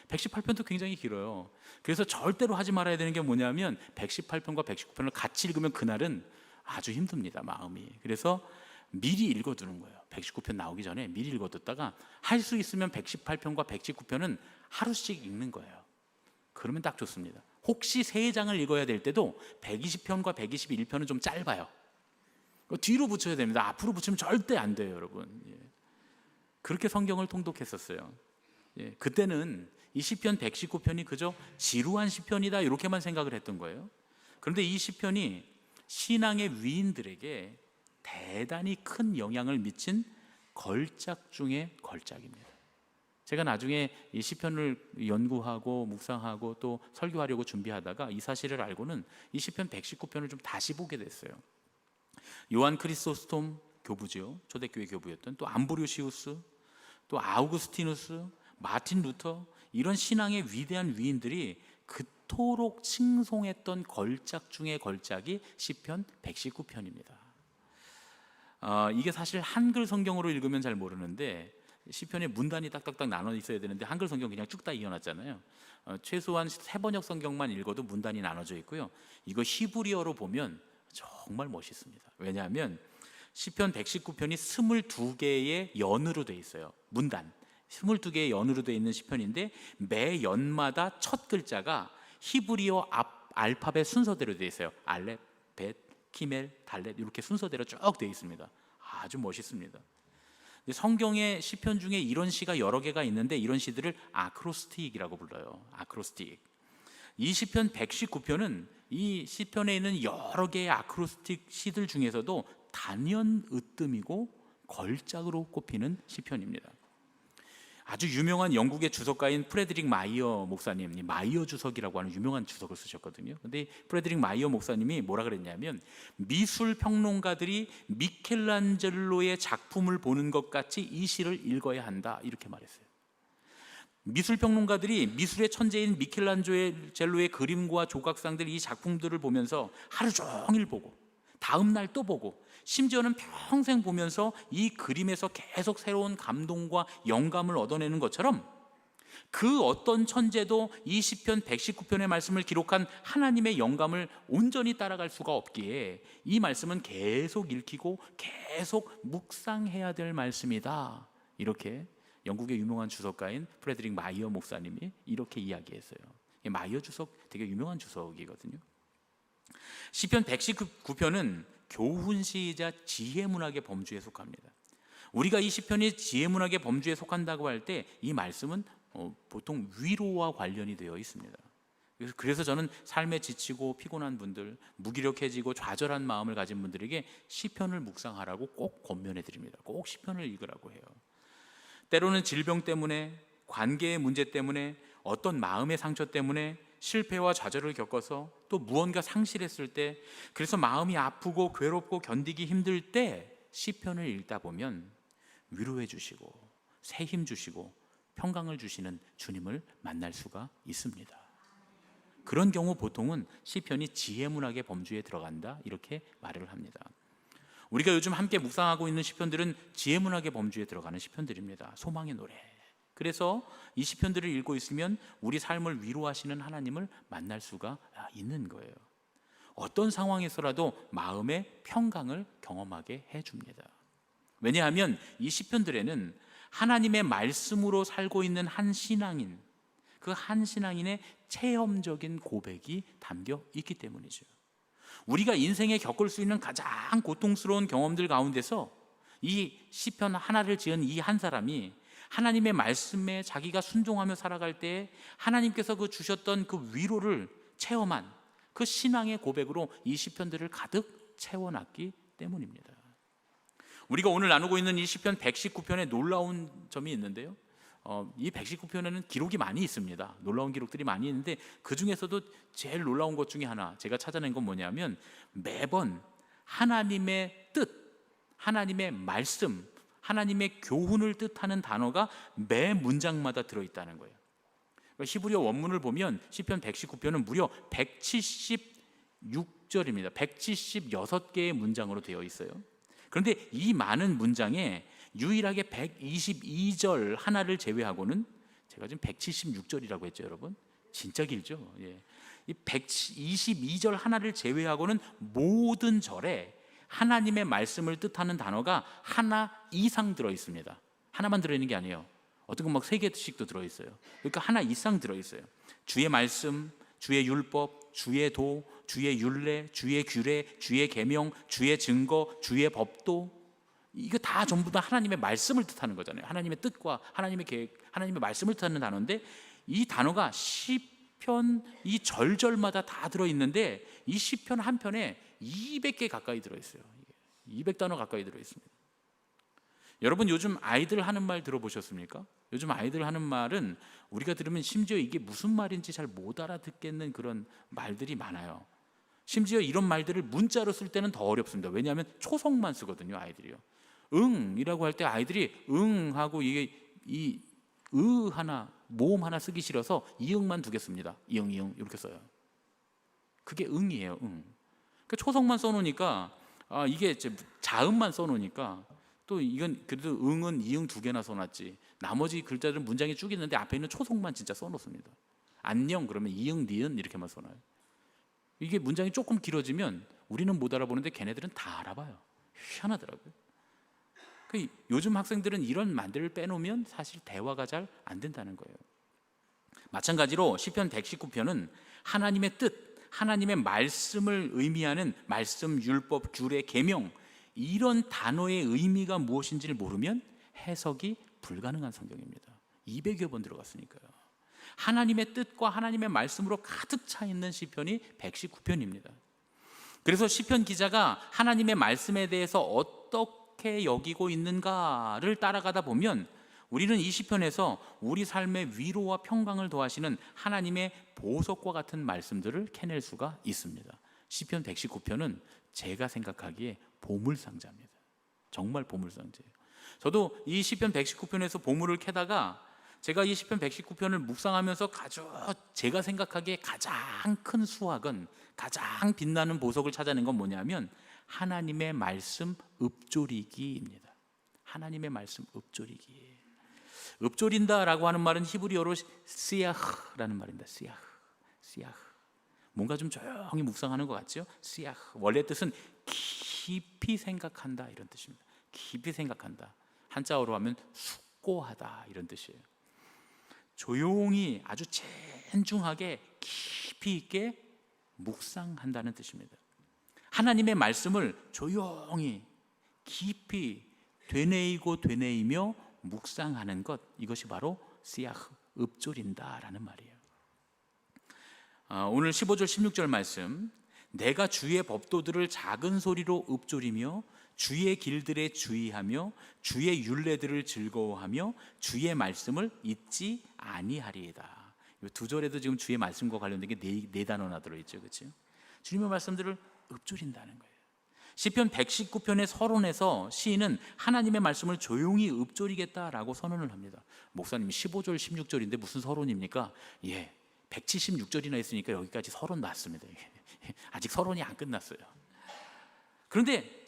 118편도 굉장히 길어요. 그래서 절대로 하지 말아야 되는 게 뭐냐면 118편과 119편을 같이 읽으면 그날은 아주 힘듭니다. 마음이. 그래서 미리 읽어두는 거예요. 119편 나오기 전에 미리 읽어뒀다가 할 수 있으면 118편과 119편은 하루씩 읽는 거예요. 그러면 딱 좋습니다. 혹시 3장을 읽어야 될 때도 120편과 121편은 좀 짧아요. 뒤로 붙여야 됩니다. 앞으로 붙이면 절대 안 돼요, 여러분. 그렇게 성경을 통독했었어요. 그때는 이 시편 119편이 그저 지루한 시편이다 이렇게만 생각을 했던 거예요. 그런데 이 시편이 신앙의 위인들에게 대단히 큰 영향을 미친 걸작 중의 걸작입니다. 제가 나중에 이 시편을 연구하고 묵상하고 또 설교하려고 준비하다가 이 사실을 알고는 이 시편 119편을 좀 다시 보게 됐어요. 요한 크리소스톰 교부죠. 초대교회 교부였던 또 암브로시우스, 또 아우구스티누스, 마틴 루터 이런 신앙의 위대한 위인들이 그토록 칭송했던 걸작 중의 걸작이 시편 119편입니다. 이게 사실 한글 성경으로 읽으면 잘 모르는데 시편에 문단이 딱딱딱 나눠 있어야 되는데 한글 성경 그냥 쭉 다 이어놨잖아요. 최소한 세 번역 성경만 읽어도 문단이 나눠져 있고요. 이거 히브리어로 보면 정말 멋있습니다. 왜냐하면 시편 119편이 22개의 연으로 돼 있어요. 문단 22개의 연으로 돼 있는 시편인데 매 연마다 첫 글자가 히브리어 알파벳 순서대로 돼 있어요. 알렙, 벳, 키멜, 달렛 이렇게 순서대로 쭉 돼 있습니다. 아주 멋있습니다. 성경의 시편 중에 이런 시가 여러 개가 있는데 이런 시들을 아크로스틱이라고 불러요. 아크로스틱. 이 시편 119편은 이 시편에 있는 여러 개의 아크로스틱 시들 중에서도 단연 으뜸이고 걸작으로 꼽히는 시편입니다. 아주 유명한 영국의 주석가인 프레드릭 마이어 목사님, 마이어 주석이라고 하는 유명한 주석을 쓰셨거든요. 근데 프레드릭 마이어 목사님이 뭐라 그랬냐면 미술 평론가들이 미켈란젤로의 작품을 보는 것 같이 이 시를 읽어야 한다 이렇게 말했어요. 미술 평론가들이 미술의 천재인 미켈란젤로의 그림과 조각상들 이 작품들을 보면서 하루 종일 보고 다음 날 또 보고 심지어는 평생 보면서 이 그림에서 계속 새로운 감동과 영감을 얻어내는 것처럼 그 어떤 천재도 이 시편 119편의 말씀을 기록한 하나님의 영감을 온전히 따라갈 수가 없기에 이 말씀은 계속 읽히고 계속 묵상해야 될 말씀이다. 이렇게 영국의 유명한 주석가인 프레드릭 마이어 목사님이 이렇게 이야기했어요. 마이어 주석 되게 유명한 주석이거든요. 시편 119편은 교훈시이자 지혜문학의 범주에 속합니다. 우리가 이 시편이 지혜문학의 범주에 속한다고 할 때 이 말씀은 보통 위로와 관련이 되어 있습니다. 그래서 저는 삶에 지치고 피곤한 분들, 무기력해지고 좌절한 마음을 가진 분들에게 시편을 묵상하라고 꼭 권면해 드립니다. 꼭 시편을 읽으라고 해요. 때로는 질병 때문에, 관계의 문제 때문에, 어떤 마음의 상처 때문에 실패와 좌절을 겪어서 또 무언가 상실했을 때, 그래서 마음이 아프고 괴롭고 견디기 힘들 때 시편을 읽다 보면 위로해 주시고 새 힘 주시고 평강을 주시는 주님을 만날 수가 있습니다. 그런 경우 보통은 시편이 지혜문학의 범주에 들어간다 이렇게 말을 합니다. 우리가 요즘 함께 묵상하고 있는 시편들은 지혜문학의 범주에 들어가는 시편들입니다. 소망의 노래. 그래서 이 시편들을 읽고 있으면 우리 삶을 위로하시는 하나님을 만날 수가 있는 거예요. 어떤 상황에서라도 마음의 평강을 경험하게 해줍니다. 왜냐하면 이 시편들에는 하나님의 말씀으로 살고 있는 한 신앙인, 그 한 신앙인의 체험적인 고백이 담겨 있기 때문이죠. 우리가 인생에 겪을 수 있는 가장 고통스러운 경험들 가운데서 이 시편 하나를 지은 이 한 사람이 하나님의 말씀에 자기가 순종하며 살아갈 때 하나님께서 그 주셨던 그 위로를 체험한 그 신앙의 고백으로 이 시편들을 가득 채워놨기 때문입니다. 우리가 오늘 나누고 있는 이 시편 119편에 놀라운 점이 있는데요. 이 119편에는 기록이 많이 있습니다. 놀라운 기록들이 많이 있는데 그 중에서도 제일 놀라운 것 중에 하나 제가 찾아낸 건 뭐냐면 매번 하나님의 뜻, 하나님의 말씀, 하나님의 교훈을 뜻하는 단어가 매 문장마다 들어있다는 거예요. 히브리어 원문을 보면 시편 119편은 무려 176절입니다. 176개의 문장으로 되어 있어요. 그런데 이 많은 문장에 유일하게 122절 하나를 제외하고는, 제가 지금 176절이라고 했죠, 여러분. 진짜 길죠? 예. 이 122절 하나를 제외하고는 모든 절에 하나님의 말씀을 뜻하는 단어가 하나 이상 들어 있습니다. 하나만 들어 있는 게 아니에요. 어떤 건 막 3개씩도 들어 있어요. 그러니까 하나 이상 들어 있어요. 주의 말씀, 주의 율법, 주의 도, 주의 율례, 주의 규례, 주의 계명, 주의 증거, 주의 법도, 이거 다 전부 다 하나님의 말씀을 뜻하는 거잖아요. 하나님의 뜻과 하나님의 계획, 하나님의 말씀을 뜻하는 단어인데, 이 단어가 시편 이 절절마다 다 들어 있는데, 이 시편 한 편에 200개 가까이 들어 있어요. 200단어 가까이 들어 있습니다. 여러분, 요즘 아이들 하는 말 들어보셨습니까? 요즘 아이들 하는 말은 우리가 들으면 심지어 이게 무슨 말인지 잘 못 알아듣겠는 그런 말들이 많아요. 심지어 이런 말들을 문자로 쓸 때는 더 어렵습니다. 왜냐하면 초성만 쓰거든요, 아이들이요. 응이라고 할 때 아이들이 응하고 이게 하나, 모음 하나 쓰기 싫어서 이응만 두겠습니다. 이응 이렇게 써요. 그게 응이에요. 응. 그러니까 초성만 써놓으니까, 이게 자음만 써놓으니까, 또 이건 그래도 응은 이응 2개나 써놨지, 나머지 글자들은 문장이 쭉 있는데 앞에 있는 초성만 진짜 써놓습니다. 안녕 그러면 이응 니은 이렇게만 써놔요. 이게 문장이 조금 길어지면 우리는 못 알아보는데 걔네들은 다 알아봐요. 희한하더라고요. 요즘 학생들은 이런 말들을 빼놓으면 사실 대화가 잘 안 된다는 거예요. 마찬가지로 시편 119편은 하나님의 뜻, 하나님의 말씀을 의미하는 말씀, 율법, 규례, 계명, 이런 단어의 의미가 무엇인지를 모르면 해석이 불가능한 성경입니다. 200여 번 들어갔으니까요. 하나님의 뜻과 하나님의 말씀으로 가득 차 있는 시편이 119편입니다. 그래서 시편 기자가 하나님의 말씀에 대해서 어떻게 여기고 있는가를 따라가다 보면 우리는 이 시편에서 우리 삶의 위로와 평강을 더하시는 하나님의 보석과 같은 말씀들을 캐낼 수가 있습니다. 시편 119편은 제가 생각하기에 보물상자입니다. 정말 보물상자예요. 저도 이 시편 119편에서 보물을 캐다가 제가 이 시편 119편을 묵상하면서 제가 생각하기에 가장 큰 수확은, 가장 빛나는 보석을 찾아낸 건 뭐냐면 하나님의 말씀 읊조리기입니다. 하나님의 말씀 읊조리기. 읊조린다라고 하는 말은 히브리어로 시야흐라는 말입니다. 시야흐. 뭔가 좀 조용히 묵상하는 것 같죠? 시야흐. 원래 뜻은 깊이 생각한다 이런 뜻입니다. 깊이 생각한다. 한자어로 하면 숙고하다 이런 뜻이에요. 조용히 아주 진중하게 깊이 있게 묵상한다는 뜻입니다. 하나님의 말씀을 조용히 깊이 되뇌이며 묵상하는 것, 이것이 바로 시야흐, 읊조린다라는 말이에요. 오늘 15절 16절 말씀, 내가 주의 법도들을 작은 소리로 읊조리며 주의 길들에 주의하며 주의 율례들을 즐거워하며 주의 말씀을 잊지 아니하리이다. 이 2절에도 지금 주의 말씀과 관련된 게 네 단어나 들어있죠, 그렇죠? 주님의 말씀들을 읊조린다는 거예요. 시편 119편의 서론에서 시인은 하나님의 말씀을 조용히 읊조리겠다라고 선언을 합니다. 목사님 15절 16절인데 무슨 서론입니까? 176절이나 있으니까 여기까지 서론 났습니다. 아직 서론이 안 끝났어요. 그런데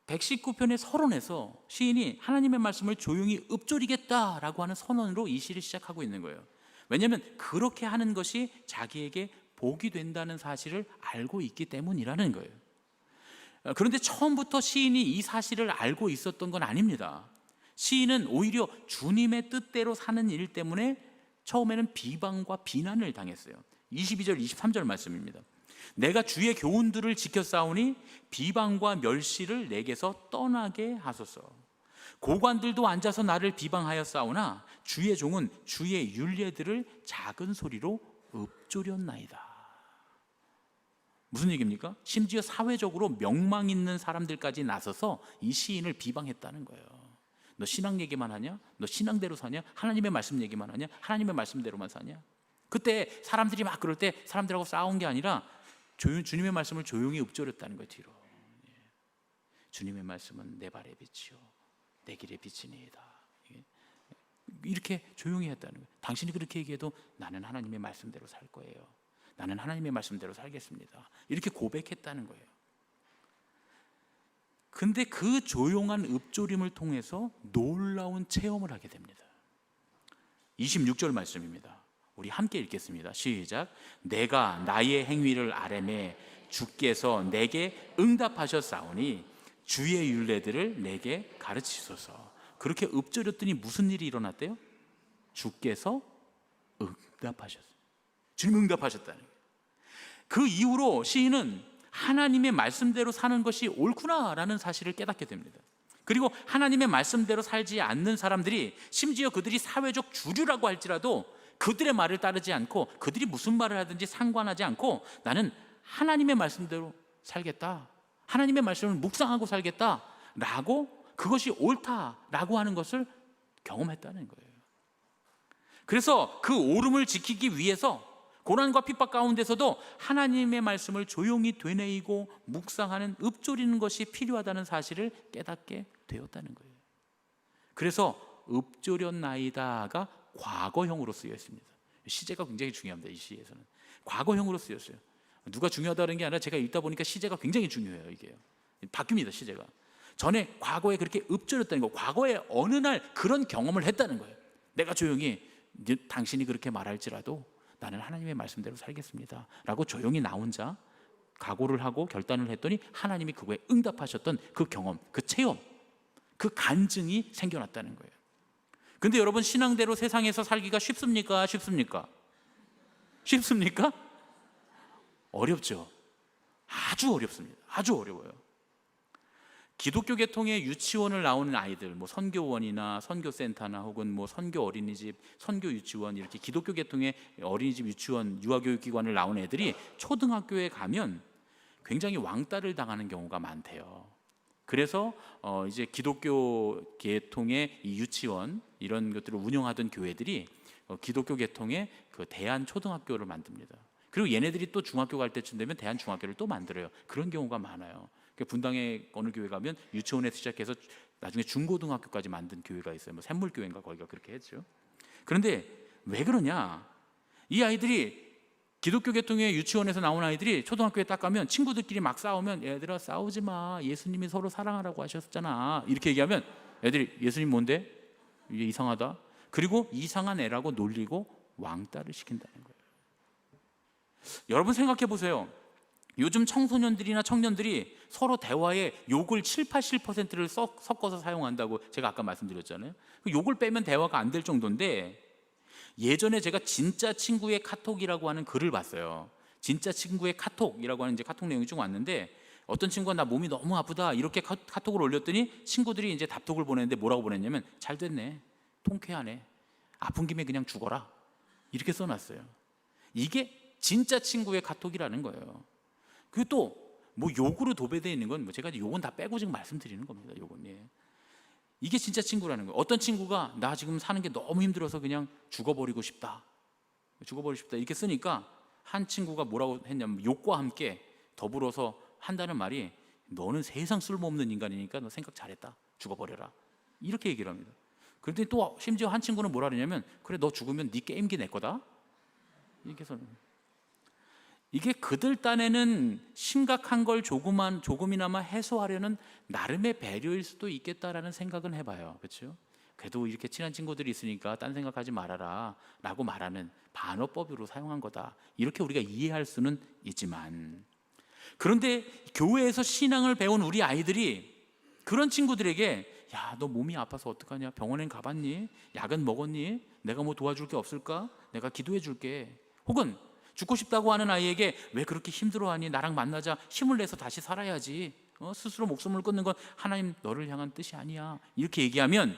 119편의 서론에서 시인이 하나님의 말씀을 조용히 읊조리겠다라고 하는 선언으로 이 시를 시작하고 있는 거예요. 왜냐하면 그렇게 하는 것이 자기에게 복이 된다는 사실을 알고 있기 때문이라는 거예요. 그런데 처음부터 시인이 이 사실을 알고 있었던 건 아닙니다. 시인은 오히려 주님의 뜻대로 사는 일 때문에 처음에는 비방과 비난을 당했어요. 22절 23절 말씀입니다. 내가 주의 교훈들을 지켰사오니 비방과 멸시를 내게서 떠나게 하소서. 고관들도 앉아서 나를 비방하였사오나 주의 종은 주의 율례들을 작은 소리로 읊조렸나이다. 무슨 얘기입니까? 심지어 사회적으로 명망 있는 사람들까지 나서서 이 시인을 비방했다는 거예요. 너 신앙 얘기만 하냐? 너 신앙대로 사냐? 하나님의 말씀 얘기만 하냐? 하나님의 말씀대로만 사냐? 그때 사람들이 막 그럴 때 사람들하고 싸운 게 아니라 주님의 말씀을 조용히 읊조렸다는 거예요. 뒤로. 주님의 말씀은 내 발의 빛이요 내 길의 빛이니이다. 이렇게 조용히 했다는 거예요. 당신이 그렇게 얘기해도 나는 하나님의 말씀대로 살 거예요. 나는 하나님의 말씀대로 살겠습니다. 이렇게 고백했다는 거예요. 근데 그 조용한 읊조림을 통해서 놀라운 체험을 하게 됩니다. 26절 말씀입니다. 우리 함께 읽겠습니다. 시작. 내가 나의 행위를 아뢰매 주께서 내게 응답하셨사오니 주의 율례들을 내게 가르치소서. 그렇게 읊조렸더니 무슨 일이 일어났대요? 주께서 응답하셨어요. 주님 응답하셨다는 거예요. 그 이후로 시인은 하나님의 말씀대로 사는 것이 옳구나라는 사실을 깨닫게 됩니다. 그리고 하나님의 말씀대로 살지 않는 사람들이, 심지어 그들이 사회적 주류라고 할지라도 그들의 말을 따르지 않고 그들이 무슨 말을 하든지 상관하지 않고 나는 하나님의 말씀대로 살겠다, 하나님의 말씀을 묵상하고 살겠다라고, 그것이 옳다라고 하는 것을 경험했다는 거예요. 그래서 그 옳음을 지키기 위해서 고난과 핍박 가운데서도 하나님의 말씀을 조용히 되뇌이고 묵상하는, 읊조리는 것이 필요하다는 사실을 깨닫게 되었다는 거예요. 그래서 읊조렸나이다가 과거형으로 쓰여 있습니다. 시제가 굉장히 중요합니다. 이 시에서는 과거형으로 쓰였어요. 누가 중요하다는 게 아니라 제가 읽다 보니까 시제가 굉장히 중요해요. 이게 바뀝니다. 시제가 전에 과거에 그렇게 읊조렸다는 거, 과거에 어느 날 그런 경험을 했다는 거예요. 내가 조용히 당신이 그렇게 말할지라도 나는 하나님의 말씀대로 살겠습니다 라고 조용히 나 혼자 각오를 하고 결단을 했더니 하나님이 그거에 응답하셨던 그 경험, 그 체험, 그 간증이 생겨났다는 거예요. 근데 여러분, 신앙대로 세상에서 살기가 쉽습니까? 쉽습니까? 쉽습니까? 어렵죠. 아주 어렵습니다. 아주 어려워요. 기독교 계통의 유치원을 나오는 아이들, 뭐 선교원이나 선교센터나 혹은 뭐 선교 어린이집, 선교 유치원, 이렇게 기독교 계통의 어린이집, 유치원, 유아교육기관을 나온 애들이 초등학교에 가면 굉장히 왕따를 당하는 경우가 많대요. 그래서 이제 기독교 계통의 이 유치원, 이런 것들을 운영하던 교회들이 기독교 계통의 그 대한 초등학교를 만듭니다. 그리고 얘네들이 또 중학교 갈 때쯤 되면 대한 중학교를 또 만들어요. 그런 경우가 많아요. 분당에 어느 교회 가면 유치원에서 시작해서 나중에 중고등학교까지 만든 교회가 있어요. 뭐 샘물교회인가 거기가 그렇게 했죠. 그런데 왜 그러냐? 이 아이들이, 기독교 계통의 유치원에서 나온 아이들이 초등학교에 딱 가면 친구들끼리 막 싸우면, 얘들아 싸우지 마, 예수님이 서로 사랑하라고 하셨잖아, 이렇게 얘기하면 애들이 예수님 뭔데? 이게 이상하다. 그리고 이상한 애라고 놀리고 왕따를 시킨다는 거예요. 여러분 생각해 보세요. 요즘 청소년들이나 청년들이 서로 대화에 욕을 70-80%를 섞어서 사용한다고 제가 아까 말씀드렸잖아요. 욕을 빼면 대화가 안 될 정도인데, 예전에 제가 진짜 친구의 카톡이라고 하는 글을 봤어요. 진짜 친구의 카톡이라고 하는 이제 카톡 내용이 쭉 왔는데, 어떤 친구가 나 몸이 너무 아프다 이렇게 카톡을 올렸더니 친구들이 이제 답톡을 보냈는데 뭐라고 보냈냐면, 잘 됐네, 통쾌하네, 아픈 김에 그냥 죽어라, 이렇게 써놨어요. 이게 진짜 친구의 카톡이라는 거예요. 그리고 또 뭐 욕으로 도배되어 있는 건, 뭐 제가 욕은 다 빼고 지금 말씀드리는 겁니다. 욕은. 예. 이게 진짜 친구라는 거예요. 어떤 친구가 나 지금 사는 게 너무 힘들어서 그냥 죽어버리고 싶다, 죽어버리고 싶다 이렇게 쓰니까 한 친구가 뭐라고 했냐면, 욕과 함께 더불어서 한다는 말이, 너는 세상 쓸모없는 인간이니까 너 생각 잘했다, 죽어버려라, 이렇게 얘기를 합니다. 그런데 또 심지어 한 친구는 뭐라 그러냐면, 그래 너 죽으면 네 게임기 내 거다, 이렇게 써요. 이게 그들 딴에는 심각한 걸 조금이나마 해소하려는 나름의 배려일 수도 있겠다라는 생각은 해봐요. 그렇죠? 그래도 이렇게 친한 친구들이 있으니까 딴 생각하지 말아라 라고 말하는 반어법으로 사용한 거다, 이렇게 우리가 이해할 수는 있지만, 그런데 교회에서 신앙을 배운 우리 아이들이 그런 친구들에게, 야, 너 몸이 아파서 어떡하냐, 병원엔 가봤니? 약은 먹었니? 내가 뭐 도와줄 게 없을까? 내가 기도해 줄게. 혹은 죽고 싶다고 하는 아이에게, 왜 그렇게 힘들어하니? 나랑 만나자, 힘을 내서 다시 살아야지. 스스로 목숨을 끊는 건 하나님 너를 향한 뜻이 아니야, 이렇게 얘기하면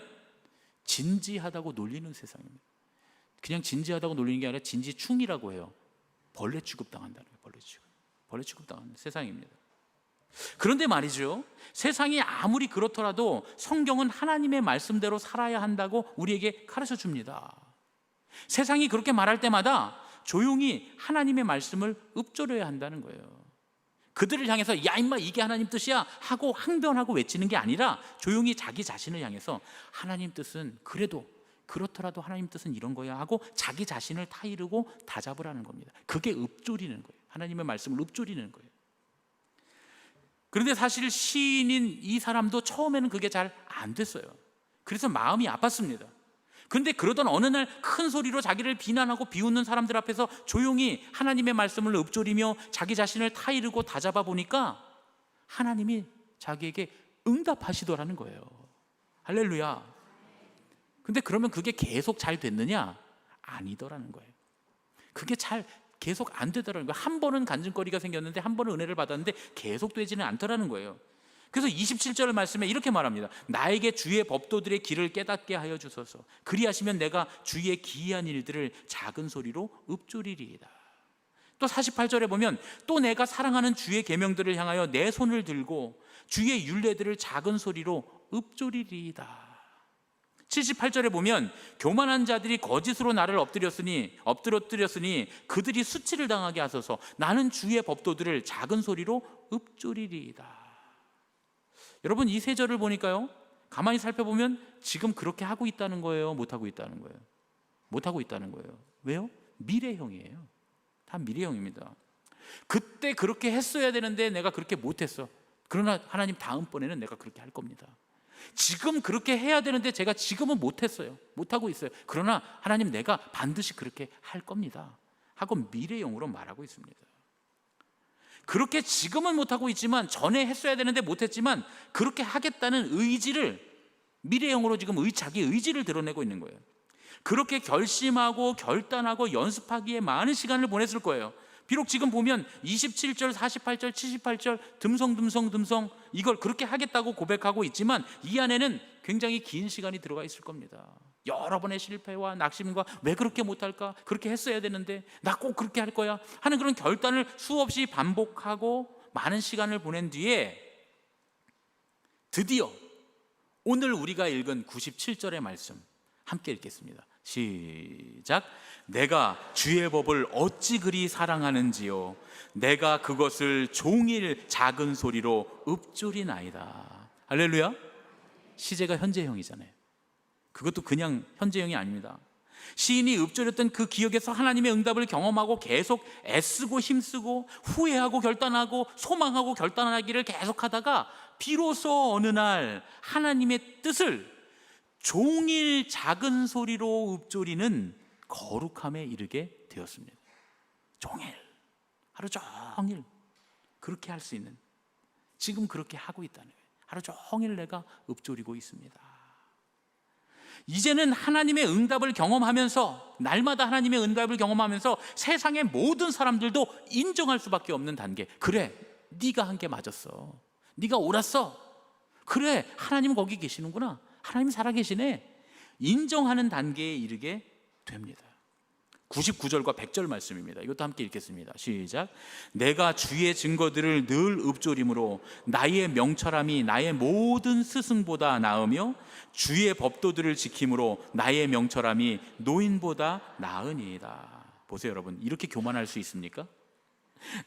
진지하다고 놀리는 세상입니다. 그냥 진지하다고 놀리는 게 아니라 진지충이라고 해요. 벌레 취급당한다는 거예요. 벌레 취급당하는 세상입니다. 그런데 말이죠, 세상이 아무리 그렇더라도 성경은 하나님의 말씀대로 살아야 한다고 우리에게 가르쳐 줍니다. 세상이 그렇게 말할 때마다 조용히 하나님의 말씀을 읊조려야 한다는 거예요. 그들을 향해서 야 임마 이게 하나님 뜻이야 하고 항변하고 외치는 게 아니라, 조용히 자기 자신을 향해서 하나님 뜻은 그래도 그렇더라도 하나님 뜻은 이런 거야 하고 자기 자신을 타이르고 다잡으라는 겁니다. 그게 읊조리는 거예요. 하나님의 말씀을 읊조리는 거예요. 그런데 사실 시인인 이 사람도 처음에는 그게 잘 안 됐어요. 그래서 마음이 아팠습니다. 근데 그러던 어느 날 큰 소리로 자기를 비난하고 비웃는 사람들 앞에서 조용히 하나님의 말씀을 읊조리며 자기 자신을 타이르고 다잡아 보니까 하나님이 자기에게 응답하시더라는 거예요. 할렐루야. 근데 그러면 그게 계속 잘 됐느냐? 아니더라는 거예요. 그게 잘 계속 안 되더라는 거예요. 한 번은 간증거리가 생겼는데 한 번은 은혜를 받았는데 계속 되지는 않더라는 거예요. 그래서 27절 말씀에 이렇게 말합니다. 나에게 주의 법도들의 길을 깨닫게 하여 주소서. 그리하시면 내가 주의 기이한 일들을 작은 소리로 읊조리리이다. 또 48절에 보면 또 내가 사랑하는 주의 계명들을 향하여 내 손을 들고 주의 율례들을 작은 소리로 읊조리리이다. 78절에 보면 교만한 자들이 거짓으로 나를 엎드렸으니 그들이 수치를 당하게 하소서. 나는 주의 법도들을 작은 소리로 읊조리리이다. 여러분, 이 세 절을 보니까요, 가만히 살펴보면 지금 그렇게 하고 있다는 거예요? 못하고 있다는 거예요? 못하고 있다는 거예요. 왜요? 미래형이에요. 다 미래형입니다. 그때 그렇게 했어야 되는데 내가 그렇게 못했어. 그러나 하나님 다음번에는 내가 그렇게 할 겁니다. 지금 그렇게 해야 되는데 제가 지금은 못했어요. 못하고 있어요. 그러나 하나님 내가 반드시 그렇게 할 겁니다 하고 미래형으로 말하고 있습니다. 그렇게 지금은 못하고 있지만 전에 했어야 되는데 못했지만 그렇게 하겠다는 의지를 미래형으로 지금 자기 의지를 드러내고 있는 거예요. 그렇게 결심하고 결단하고 연습하기에 많은 시간을 보냈을 거예요. 비록 지금 보면 27절, 48절, 78절 듬성 이걸 그렇게 하겠다고 고백하고 있지만 이 안에는 굉장히 긴 시간이 들어가 있을 겁니다. 여러 번의 실패와 낙심과 왜 그렇게 못할까? 그렇게 했어야 되는데 나 꼭 그렇게 할 거야 하는 그런 결단을 수없이 반복하고 많은 시간을 보낸 뒤에 드디어 오늘 우리가 읽은 97절의 말씀 함께 읽겠습니다. 시작. 내가 주의 법을 어찌 그리 사랑하는지요 내가 그것을 종일 작은 소리로 읊조리나이다. 할렐루야. 시제가 현재형이잖아요. 그것도 그냥 현재형이 아닙니다. 시인이 읊조렸던 그 기억에서 하나님의 응답을 경험하고 계속 애쓰고 힘쓰고 후회하고 결단하고 소망하고 결단하기를 계속하다가 비로소 어느 날 하나님의 뜻을 종일 작은 소리로 읊조리는 거룩함에 이르게 되었습니다. 종일, 하루 종일 그렇게 할 수 있는, 지금 그렇게 하고 있다는 거예요. 하루 종일 내가 읊조리고 있습니다. 이제는 하나님의 응답을 경험하면서, 날마다 하나님의 응답을 경험하면서 세상의 모든 사람들도 인정할 수밖에 없는 단계. 그래, 네가 한 게 맞았어. 네가 옳았어. 그래, 하나님 거기 계시는구나. 하나님 살아계시네. 인정하는 단계에 이르게 됩니다. 99절과 100절 말씀입니다. 이것도 함께 읽겠습니다. 시작. 내가 주의 증거들을 늘 읊조림으로 나의 명철함이 나의 모든 스승보다 나으며 주의 법도들을 지킴으로 나의 명철함이 노인보다 나으니이다. 보세요 여러분, 이렇게 교만할 수 있습니까?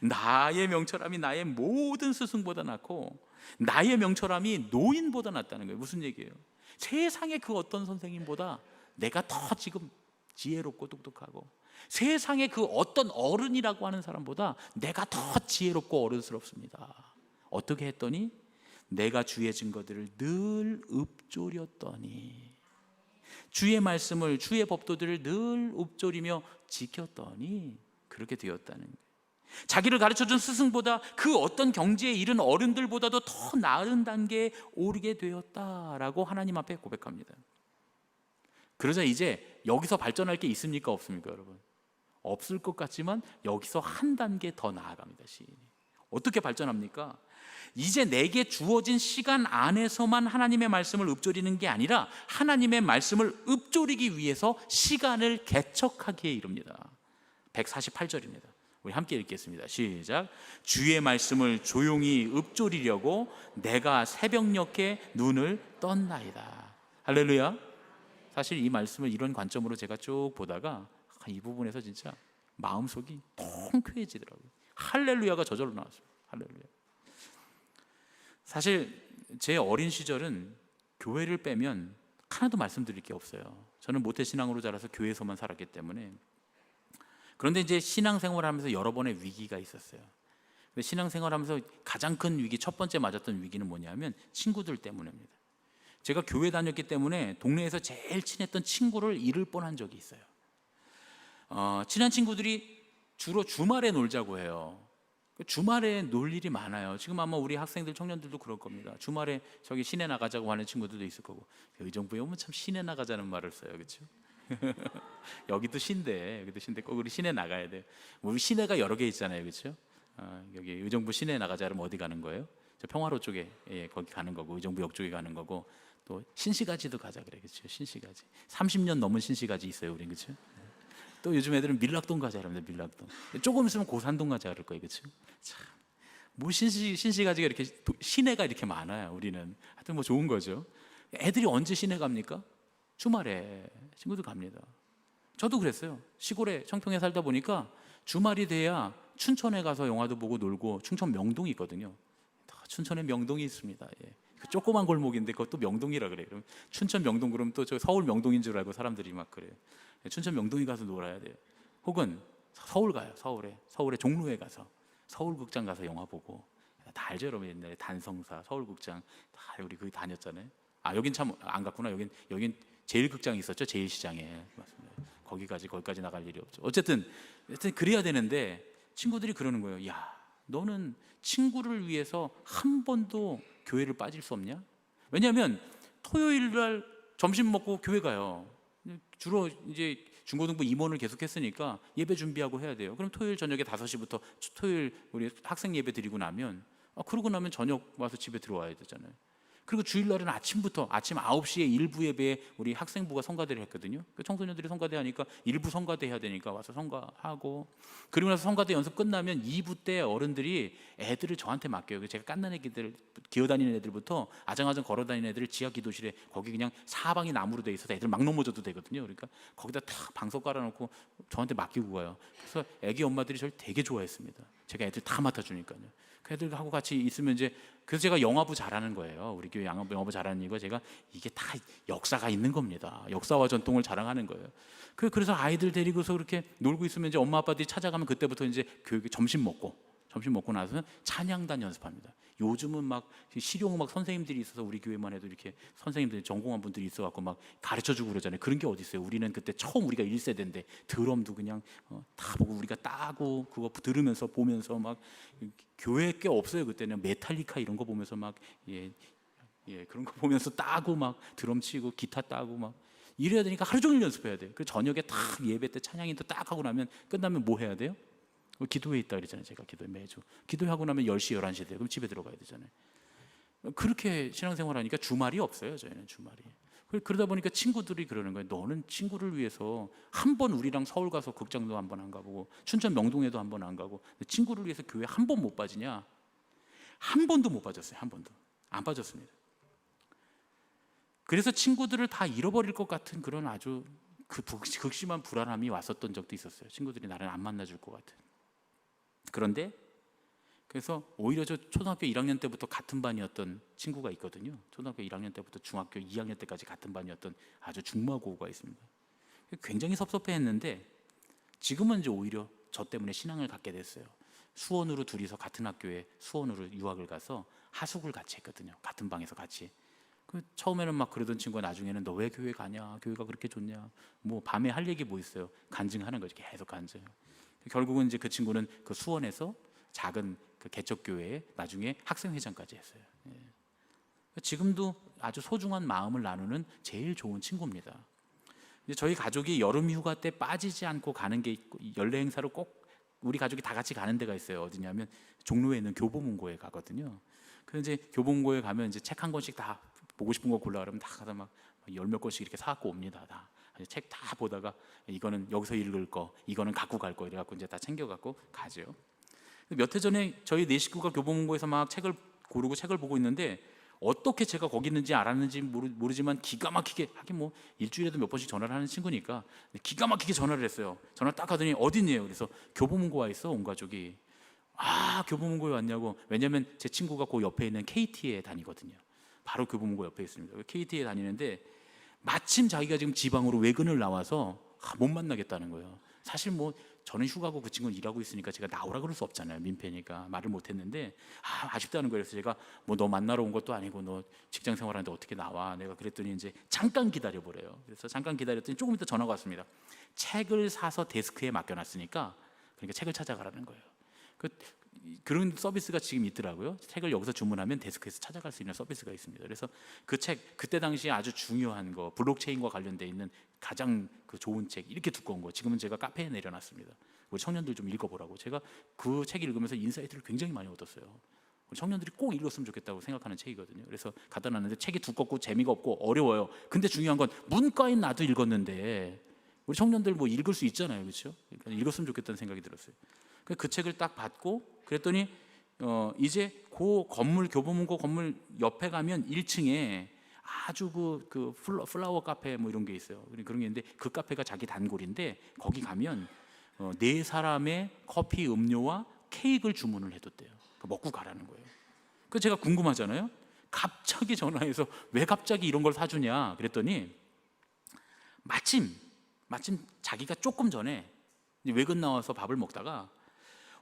나의 명철함이 나의 모든 스승보다 낫고 나의 명철함이 노인보다 낫다는 거예요. 무슨 얘기예요? 세상의 그 어떤 선생님보다 내가 더 지금 지혜롭고 똑똑하고 세상의 그 어떤 어른이라고 하는 사람보다 내가 더 지혜롭고 어른스럽습니다. 어떻게 했더니 내가 주의 증거들을 늘 읊조렸더니, 주의 말씀을, 주의 법도들을 늘 읊조리며 지켰더니 그렇게 되었다는 거예요. 자기를 가르쳐준 스승보다 그 어떤 경지에 이른 어른들보다도 더 나은 단계에 오르게 되었다라고 하나님 앞에 고백합니다. 그러자 이제 여기서 발전할 게 있습니까? 없습니까 여러분? 없을 것 같지만 여기서 한 단계 더 나아갑니다. 시인이 어떻게 발전합니까? 이제 내게 주어진 시간 안에서만 하나님의 말씀을 읊조리는 게 아니라 하나님의 말씀을 읊조리기 위해서 시간을 개척하기에 이릅니다. 148절입니다. 우리 함께 읽겠습니다. 시작. 주의 말씀을 조용히 읊조리려고 내가 새벽녘에 눈을 떴나이다. 할렐루야. 사실 이 말씀을 이런 관점으로 제가 쭉 보다가 이 부분에서 진짜 마음속이 통쾌해지더라고요. 할렐루야가 저절로 나왔어요. 할렐루야. 사실 제 어린 시절은 교회를 빼면 하나도 말씀드릴 게 없어요. 저는 모태신앙으로 자라서 교회에서만 살았기 때문에. 그런데 이제 신앙생활하면서 여러 번의 위기가 있었어요. 근데 신앙생활하면서 가장 큰 위기, 첫 번째 맞았던 위기는 뭐냐면 친구들 때문입니다. 제가 교회 다녔기 때문에 동네에서 제일 친했던 친구를 잃을 뻔한 적이 있어요. 친한 친구들이 주로 주말에 놀자고 해요. 주말에 놀 일이 많아요. 지금 아마 우리 학생들, 청년들도 그럴 겁니다. 주말에 저기 시내 나가자고 하는 친구들도 있을 거고. 의정부에 오면 참 시내 나가자는 말을 써요, 그렇죠? 여기도 시인데 꼭 우리 시내 나가야 돼. 우리 시내가 여러 개 있잖아요, 그렇죠? 여기 의정부 시내 나가자면 어디 가는 거예요? 저 평화로 쪽에, 예, 거기 가는 거고, 의정부역 쪽에 가는 거고, 또 신시가지도 가자 그래, 그렇죠? 신시가지 30년 넘은 신시가지 있어요, 우린, 그렇죠? 또 요즘 애들은 밀락동 가자 그럽니다. 밀락동. 조금 있으면 고산동 가자 그럴 거예요, 그렇죠? 참, 뭐 신시가지가 이렇게 시내가 이렇게 많아요. 우리는 하여튼 뭐 좋은 거죠. 애들이 언제 시내 갑니까? 주말에 친구들 갑니다. 저도 그랬어요. 시골에 청평에 살다 보니까 주말이 돼야 춘천에 가서 영화도 보고 놀고, 춘천 명동이 있거든요. 춘천에 명동이 있습니다. 예. 그 조그만 골목인데 그것도 명동이라 그래요. 그럼 춘천 명동 그러면 또 저 서울 명동인 줄 알고 사람들이 막 그래요. 춘천 명동에 가서 놀아야 돼요. 혹은 서울 가요. 서울에 종로에 가서 서울극장 가서 영화 보고. 다 알죠, 여러분. 옛날에 단성사, 서울극장 다 우리 거기 다녔잖아요. 여긴 참 안 갔구나. 여긴 제일극장이 있었죠. 제일시장에. 맞습니다. 거기까지 나갈 일이 없죠. 어쨌든 그래야 되는데 친구들이 그러는 거예요. 야, 너는 친구를 위해서 한 번도 교회를 빠질 수 없냐? 왜냐하면 토요일 날 점심 먹고 교회 가요. 주로 이제 중고등부 임원을 계속했으니까 예배 준비하고 해야 돼요. 그럼 토요일 저녁에 5시부터 토요일 우리 학생 예배 드리고 나면 그러고 나면 저녁 와서 집에 들어와야 되잖아요. 그리고 주일날은 아침 9시에 일부 예배에 우리 학생부가 성가대를 했거든요. 청소년들이 성가대 하니까 일부 성가대 해야 되니까 와서 성가하고, 그리고 나서 성가대 연습 끝나면 2부 때 어른들이 애들을 저한테 맡겨요. 제가 깐난 애기들, 기어다니는 애들부터 아장아장 걸어다니는 애들을 지하 기도실에, 거기 그냥 사방이 나무로 돼 있어서 애들 막 넘어져도 되거든요. 그러니까 거기다 탁 방석 깔아놓고 저한테 맡기고 가요. 그래서 애기 엄마들이 저를 되게 좋아했습니다. 제가 애들 다 맡아주니까요. 그 애들하고 같이 있으면 이제, 그래서 제가 영화부 잘하는 거예요. 우리 교회 영화부 잘하는 이유가 제가 이게 다 역사가 있는 겁니다. 역사와 전통을 자랑하는 거예요. 그래서 아이들 데리고서 그렇게 놀고 있으면 이제 엄마 아빠들이 찾아가면 그때부터 이제 교육에 점심 먹고 나서 찬양단 연습합니다. 요즘은 막 실용음악 선생님들이 있어서 우리 교회만 해도 이렇게 선생님들 전공한 분들이 있어갖고 막 가르쳐주고 그러잖아요. 그런 게 어디 있어요? 우리는 그때 처음 우리가 1세대인데 드럼도 그냥 다 보고 우리가 따고 그거 들으면서 보면서 막, 교회 꽤 없어요 그때는. 메탈리카 이런 거 보면서 막 그런 거 보면서 따고 막 드럼 치고 기타 따고 막 이래야 되니까 하루 종일 연습해야 돼요. 그 저녁에 딱 예배 때 찬양인도 딱 하고 나면 끝나면 뭐 해야 돼요? 기도회 있다 그랬잖아요. 제가 기도회 매주 기도하고 나면 10시 11시 돼요. 그럼 집에 들어가야 되잖아요. 그렇게 신앙생활 하니까 주말이 없어요. 저희는 주말이. 그러다 보니까 친구들이 그러는 거예요. 너는 친구를 위해서 한 번 우리랑 서울 가서 극장도 한 번 안 가보고 춘천 명동에도 한 번 안 가고 친구를 위해서 교회 한 번 못 빠지냐? 한 번도 못 빠졌어요. 한 번도 안 빠졌습니다. 그래서 친구들을 다 잃어버릴 것 같은 그런 아주 극심한 불안함이 왔었던 적도 있었어요. 친구들이 나를 안 만나줄 것 같은. 그런데 그래서 오히려 저 초등학교 1학년 때부터 같은 반이었던 친구가 있거든요. 초등학교 1학년 때부터 중학교 2학년 때까지 같은 반이었던 아주 중마고우가 있습니다. 굉장히 섭섭해했는데 지금은 이제 오히려 저 때문에 신앙을 갖게 됐어요. 수원으로 둘이서 같은 학교에 수원으로 유학을 가서 하숙을 같이 했거든요. 같은 방에서 같이. 처음에는 막 그러던 친구가 나중에는 너 왜 교회 가냐? 교회가 그렇게 좋냐? 뭐 밤에 할 얘기 뭐 있어요? 간증하는 거죠. 계속 간증. 결국은 이제 그 친구는 그 수원에서 작은 그 개척교회에 나중에 학생회장까지 했어요. 지금도 아주 소중한 마음을 나누는 제일 좋은 친구입니다. 이제 저희 가족이 여름 휴가 때 빠지지 않고 가는 게 있고, 연례 행사로 꼭 우리 가족이 다 같이 가는 데가 있어요. 어디냐면 종로에 있는 교보문고에 가거든요. 그래서 이제 교보문고에 가면 이제 책 한 권씩 다 보고 싶은 거 골라 그러면 다 가서 막 10몇 권씩 이렇게 사갖고 옵니다. 다. 책 다 보다가 이거는 여기서 읽을 거, 이거는 갖고 갈 거 이래갖고 이제 다 챙겨갖고 가죠. 몇 해 전에 저희 4식구가 교보문고에서 막 책을 고르고 책을 보고 있는데 어떻게 제가 거기 있는지 알았는지 모르지만 기가 막히게, 하긴 뭐 일주일에도 몇 번씩 전화를 하는 친구니까 기가 막히게 전화를 했어요. 전화를 딱 하더니 어딨냐요? 그래서 교보문고 와 있어, 온 가족이. 교보문고에 왔냐고. 왜냐면 제 친구가 그 옆에 있는 KT에 다니거든요. 바로 교보문고 옆에 있습니다. KT에 다니는데 마침 자기가 지금 지방으로 외근을 나와서 못 만나겠다는 거예요. 사실 뭐 저는 휴가고 그 친구는 일하고 있으니까 제가 나오라 그럴 수 없잖아요. 민폐니까 말을 못했는데 아쉽다는 거예요. 그래서 제가 뭐 너 만나러 온 것도 아니고 너 직장 생활하는데 어떻게 나와? 내가 그랬더니 이제 잠깐 기다려보래요. 그래서 잠깐 기다렸더니 조금 있다 전화가 왔습니다. 책을 사서 데스크에 맡겨놨으니까 그러니까 책을 찾아가라는 거예요. 그런 서비스가 지금 있더라고요. 책을 여기서 주문하면 데스크에서 찾아갈 수 있는 서비스가 있습니다. 그래서 그 책 그때 당시에 아주 중요한 거 블록체인과 관련돼 있는 가장 그 좋은 책 이렇게 두꺼운 거 지금은 제가 카페에 내려놨습니다. 우리 청년들 좀 읽어보라고. 제가 그 책 읽으면서 인사이트를 굉장히 많이 얻었어요. 우리 청년들이 꼭 읽었으면 좋겠다고 생각하는 책이거든요. 그래서 갖다 놨는데 책이 두껍고 재미가 없고 어려워요. 근데 중요한 건 문과인 나도 읽었는데 우리 청년들 뭐 읽을 수 있잖아요, 그렇죠? 그러니까 읽었으면 좋겠다는 생각이 들었어요. 그 책을 딱 받고 그랬더니 이제 그 건물 교보문고 건물 옆에 가면 1층에 아주 그 플라워 카페 뭐 이런 게 있어요. 그런 게 있는데 그 카페가 자기 단골인데 거기 가면 4사람의 커피 음료와 케이크를 주문을 해뒀대요. 먹고 가라는 거예요. 그 제가 궁금하잖아요. 갑자기 전화해서 왜 갑자기 이런 걸 사주냐 그랬더니 마침 자기가 조금 전에 외근 나와서 밥을 먹다가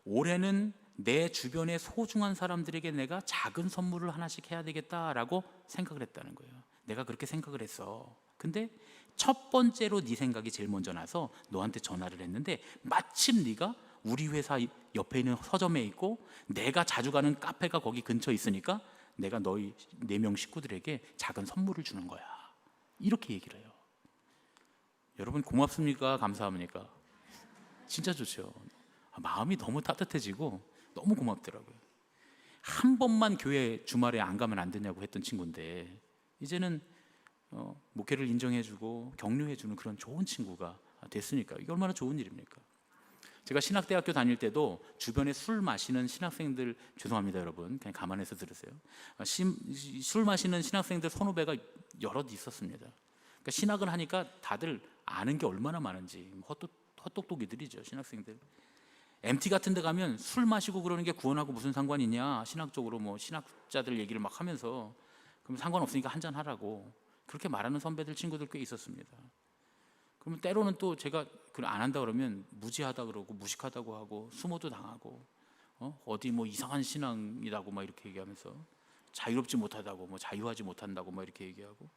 올해는 내 주변의 소중한 사람들에게 내가 작은 선물을 하나씩 해야 되겠다라고 생각을 했다는 거예요. 내가 그렇게 생각을 했어. 근데 첫 번째로 네 생각이 제일 먼저 나서 너한테 전화를 했는데 마침 네가 우리 회사 옆에 있는 서점에 있고 내가 자주 가는 카페가 거기 근처에 있으니까 내가 너희 4명 식구들에게 작은 선물을 주는 거야. 이렇게 얘기를 해요. 여러분 고맙습니까? 감사합니까? 진짜 좋죠. 마음이 너무 따뜻해지고 너무 고맙더라고요. 한 번만 교회 주말에 안 가면 안 되냐고 했던 친구인데 이제는 목회를 인정해주고 격려해주는 그런 좋은 친구가 됐으니까 이게 얼마나 좋은 일입니까? 제가 신학대학교 다닐 때도 주변에 술 마시는 신학생들 죄송합니다 여러분 그냥 감안해서 들으세요. 술 마시는 신학생들 선후배가 여럿 있었습니다. 그러니까 신학을 하니까 다들 아는 게 얼마나 많은지 헛똑똑이들이죠 신학생들. MT 같은 데 가면 술 마시고 그러는 게 구원하고 무슨 상관이 있냐 신학적으로 뭐 신학자들 얘기를 막 하면서 그럼 상관없으니까 한잔 하라고 그렇게 말하는 선배들 친구들 꽤 있었습니다. 그러면 때로는 또 제가 안 한다 그러면 무지하다 그러고 무식하다고 하고 수모도 당하고 어디 뭐 이상한 신앙이라고 막 이렇게 얘기하면서 자유롭지 못하다고 뭐 자유하지 못한다고 막 이렇게 얘기하고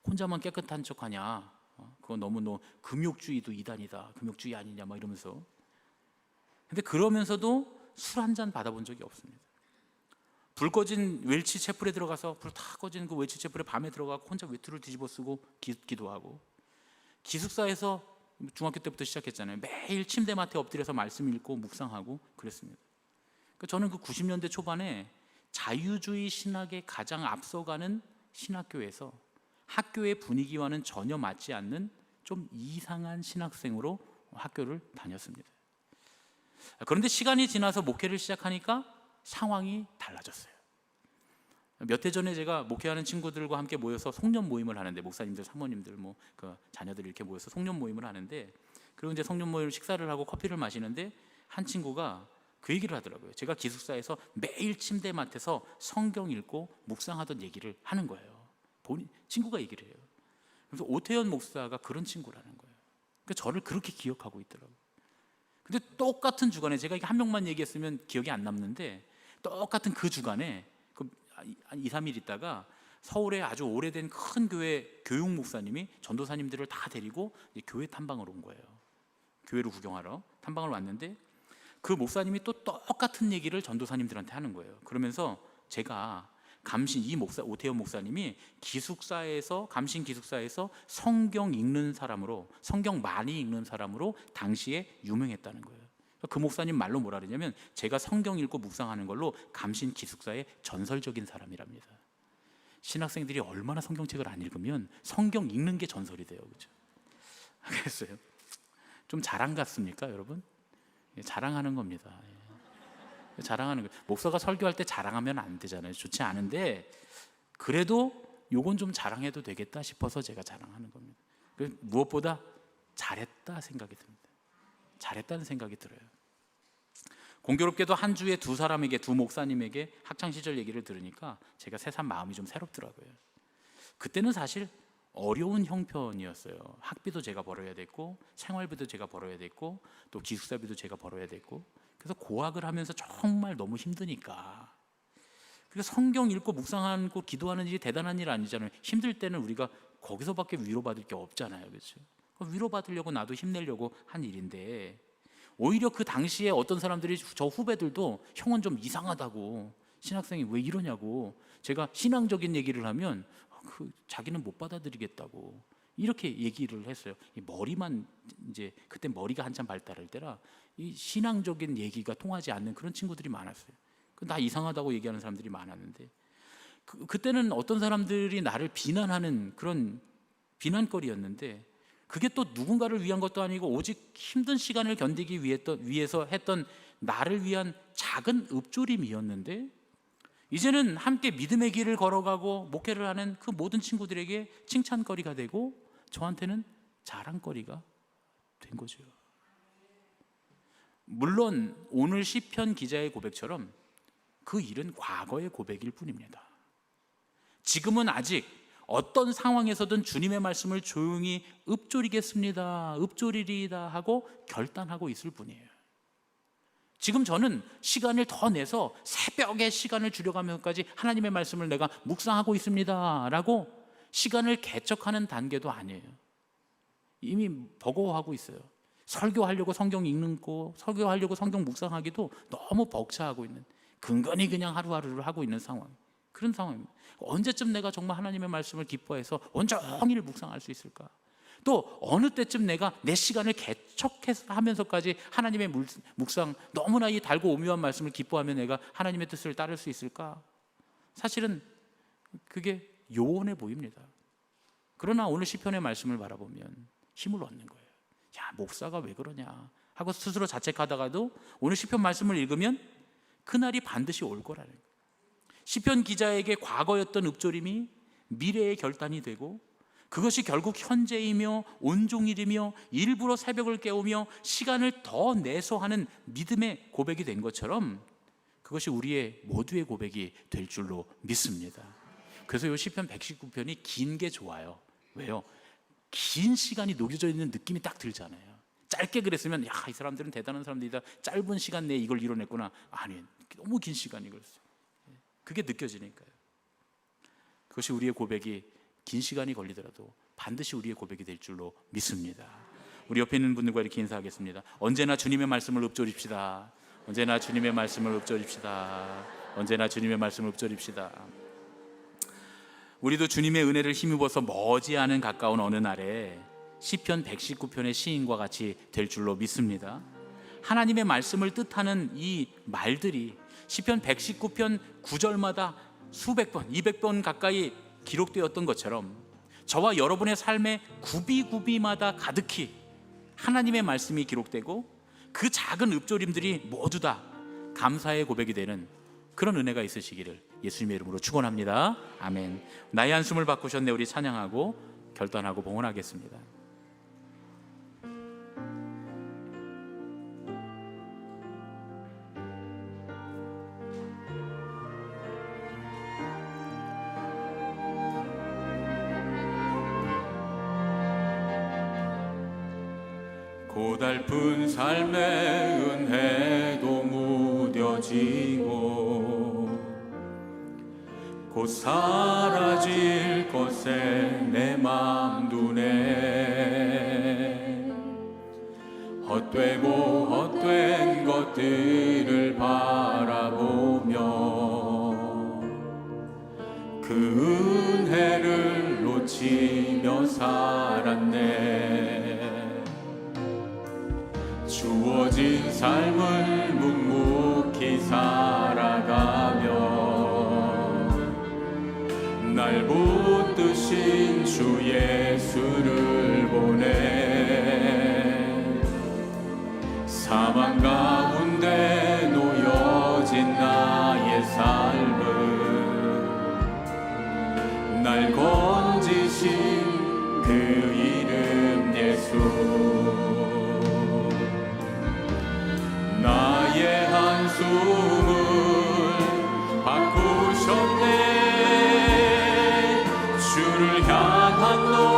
혼자만 깨끗한 척하냐 그건 너무 너 금욕주의도 이단이다 금욕주의 아니냐 막 이러면서 근데 그러면서도 술 한 잔 받아본 적이 없습니다. 불 꺼진 웰치 채플에 들어가서 불 다 꺼진 그 웰치 채플에 밤에 들어가고 혼자 외투를 뒤집어 쓰고 기도하고 기숙사에서 중학교 때부터 시작했잖아요. 매일 침대맡에 엎드려서 말씀 읽고 묵상하고 그랬습니다. 그러니까 저는 그 90년대 초반에 자유주의 신학에 가장 앞서가는 신학교에서 학교의 분위기와는 전혀 맞지 않는 좀 이상한 신학생으로 학교를 다녔습니다. 그런데 시간이 지나서 목회를 시작하니까 상황이 달라졌어요. 몇 해 전에 제가 목회하는 친구들과 함께 모여서 송년 모임을 하는데 목사님들, 사모님들, 뭐 그 자녀들 이렇게 모여서 송년 모임을 하는데 그리고 이제 송년 모임 식사를 하고 커피를 마시는데 한 친구가 그 얘기를 하더라고요. 제가 기숙사에서 매일 침대맡에서 성경 읽고 묵상하던 얘기를 하는 거예요. 친구가 얘기를 해요. 그래서 오태현 목사가 그런 친구라는 거예요. 그러니까 저를 그렇게 기억하고 있더라고요. 근데 똑같은 주간에 제가 한 명만 얘기했으면 기억이 안 남는데 똑같은 그 주간에 한 2, 3일 있다가 서울에 아주 오래된 큰 교회 교육 목사님이 전도사님들을 다 데리고 교회 탐방을 온 거예요. 교회를 구경하러 탐방을 왔는데 그 목사님이 또 똑같은 얘기를 전도사님들한테 하는 거예요. 그러면서 제가 오태현 목사님이 감신 기숙사에서 성경 읽는 사람으로 성경 많이 읽는 사람으로 당시에 유명했다는 거예요. 그 목사님 말로 뭐라 그러냐면 제가 성경 읽고 묵상하는 걸로 감신 기숙사의 전설적인 사람이랍니다. 신학생들이 얼마나 성경책을 안 읽으면 성경 읽는 게 전설이 돼요. 그렇죠? 그랬어요. 좀 자랑 같습니까, 여러분? 자랑하는 겁니다. 자랑하는 거예요. 목사가 설교할 때 자랑하면 안 되잖아요. 좋지 않은데 그래도 요건 좀 자랑해도 되겠다 싶어서 제가 자랑하는 겁니다. 무엇보다 잘했다 생각이 듭니다. 잘했다는 생각이 들어요. 공교롭게도 한 주에 두 목사님에게 학창시절 얘기를 들으니까 제가 새삼 마음이 좀 새롭더라고요. 그때는 사실 어려운 형편이었어요. 학비도 제가 벌어야 됐고 생활비도 제가 벌어야 됐고 또 기숙사비도 제가 벌어야 됐고, 그래서 고학을 하면서 정말 너무 힘드니까. 그래서 성경 읽고 묵상하고 기도하는 일이 대단한 일 아니잖아요. 힘들 때는 우리가 거기서밖에 위로받을 게 없잖아요, 그렇죠? 위로받으려고 나도 힘내려고 한 일인데, 오히려 그 당시에 어떤 사람들이, 저 후배들도 형은 좀 이상하다고, 신학생이 왜 이러냐고, 제가 신앙적인 얘기를 하면 자기는 못 받아들이겠다고 이렇게 얘기를 했어요. 이 머리만, 이제 그때 머리가 한참 발달할 때라 이 신앙적인 얘기가 통하지 않는 그런 친구들이 많았어요. 나 이상하다고 얘기하는 사람들이 많았는데, 그때는 어떤 사람들이 나를 비난하는 그런 비난거리였는데, 그게 또 누군가를 위한 것도 아니고 오직 힘든 시간을 견디기 위해서 했던 나를 위한 작은 읊조림이었는데, 이제는 함께 믿음의 길을 걸어가고 목회를 하는 그 모든 친구들에게 칭찬거리가 되고 저한테는 자랑거리가 된 거죠. 물론 오늘 시편 기자의 고백처럼 그 일은 과거의 고백일 뿐입니다. 지금은 아직 어떤 상황에서든 주님의 말씀을 조용히 읊조리겠습니다, 읊조리리이다 하고 결단하고 있을 뿐이에요. 지금 저는 시간을 더 내서 새벽에 시간을 줄여가면서까지 하나님의 말씀을 내가 묵상하고 있습니다 라고 시간을 개척하는 단계도 아니에요. 이미 버거워하고 있어요. 설교하려고 성경 읽는 거, 설교하려고 성경 묵상하기도 너무 벅차하고 있는, 근근히 그냥 하루하루를 하고 있는 상황, 그런 상황입니다. 언제쯤 내가 정말 하나님의 말씀을 기뻐해서 온종일 묵상할 수 있을까? 또 어느 때쯤 내가 내 시간을 개척해서 하면서까지 하나님의 묵상, 너무나 이 달고 오묘한 말씀을 기뻐하며 내가 하나님의 뜻을 따를 수 있을까? 사실은 그게 요원해 보입니다. 그러나 오늘 시편의 말씀을 바라보면 힘을 얻는 거예요. 야, 목사가 왜 그러냐 하고 스스로 자책하다가도 오늘 시편 말씀을 읽으면 그날이 반드시 올 거라는 거예요. 시편 기자에게 과거였던 읊조림이 미래의 결단이 되고, 그것이 결국 현재이며 온종일이며 일부러 새벽을 깨우며 시간을 더 내서 하는 믿음의 고백이 된 것처럼 그것이 우리의 모두의 고백이 될 줄로 믿습니다. 그래서 이 시편 119편이 긴 게 좋아요. 왜요? 긴 시간이 녹여져 있는 느낌이 딱 들잖아요. 짧게 그랬으면 야, 이 사람들은 대단한 사람들이다, 짧은 시간 내에 이걸 이뤄냈구나. 아니, 너무 긴 시간이 그랬어요. 그게 느껴지니까요. 그것이 우리의 고백이 긴 시간이 걸리더라도 반드시 우리의 고백이 될 줄로 믿습니다. 우리 옆에 있는 분들과 이렇게 인사하겠습니다. 언제나 주님의 말씀을 읊조립시다. 언제나 주님의 말씀을 읊조립시다. 언제나 주님의 말씀을 읊조립시다. 우리도 주님의 은혜를 힘입어서 머지않은 가까운 어느 날에 시편 119편의 시인과 같이 될 줄로 믿습니다. 하나님의 말씀을 뜻하는 이 말들이 시편 119편 9절마다 수백 번, 200번 가까이 기록되었던 것처럼 저와 여러분의 삶의 구비구비마다 가득히 하나님의 말씀이 기록되고 그 작은 읊조림들이 모두 다 감사의 고백이 되는 그런 은혜가 있으시기를 예수님의 이름으로 축원합니다. 아멘. 나의 한숨을 바꾸셨네. 우리 찬양하고 결단하고 봉헌하겠습니다. 고달픈 삶의 은혜도 무뎌지고 곧 사라질 것에 내 맘 두네. 헛되고 헛된 것들을 바라보며 그 은혜를 놓치며 살았네. 주어진 삶을 묵묵히 살아가며 날 붙드신 주 예수를 보내. 사망 가운데 놓여진 나의 삶을 날 건지신 그 이름 예수. 나의 한숨을 바꾸셨네. 주를 향한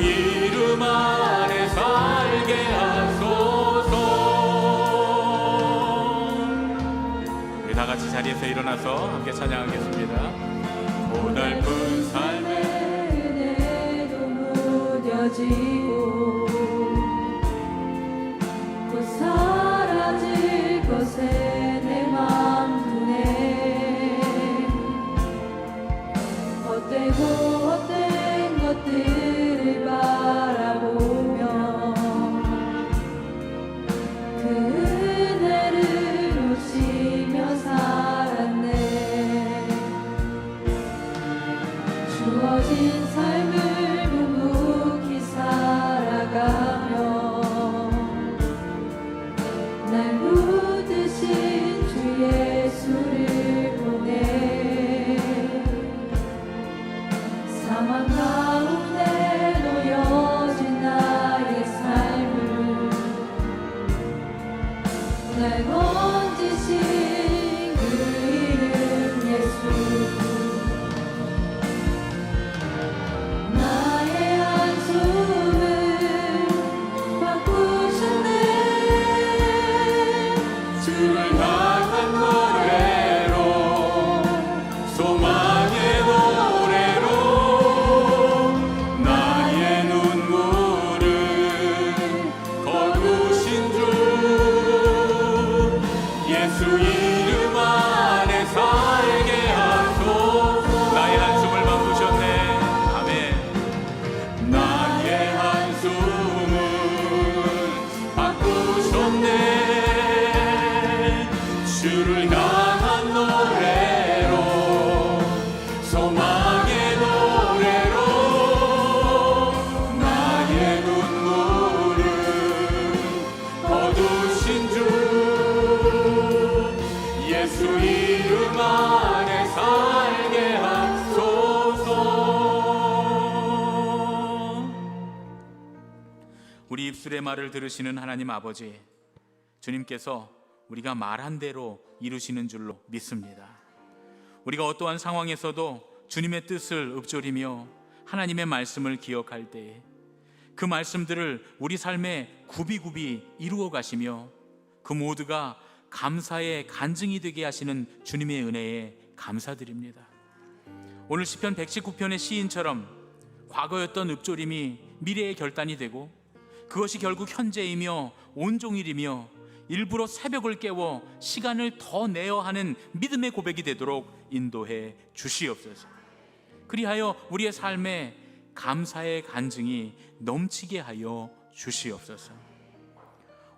이름 안에 살게 하소서. 우리 다 같이 자리에서 일어나서 함께 찬양하겠습니다. 고달픈 삶에 은혜도 무뎌지고 곧 사라질 것에 내 맘 두네. 헛된 것들을 바라보며 그 은혜를 놓치며 살았네. 주어진 삶을 묵묵히 살아가며 날 부드신 주 예수를 보내. 사망 가운데 놓여진 나의 삶을 날 건지신 그 이름 예수. 나의 한숨을 바꾸셨네. 주를 향한 노래로 소망의 노래로 나의 눈물을 거두신 주 예수 이름 안에 살게 하소서. 나의 한숨을 바꾸셨네. 아멘. 나의 한숨을 바꾸셨네. 주를 향한 노래로 소망의 노래로 나의 눈물을 거두신 주 예수 이름 안에 살게 하소서. 우리 입술의 말을 들으시는 하나님 아버지, 주님께서 우리가 말한 대로 이루시는 줄로 믿습니다. 우리가 어떠한 상황에서도 주님의 뜻을 읊조리며 하나님의 말씀을 기억할 때에 그 말씀들을 우리 삶에 굽이굽이 이루어 가시며 그 모두가 감사의 간증이 되게 하시는 주님의 은혜에 감사드립니다. 오늘 시편 119편의 시인처럼 과거였던 읊조림이 미래의 결단이 되고 그것이 결국 현재이며 온종일이며 일부러 새벽을 깨워 시간을 더 내어 하는 믿음의 고백이 되도록 인도해 주시옵소서. 그리하여 우리의 삶에 감사의 간증이 넘치게 하여 주시옵소서.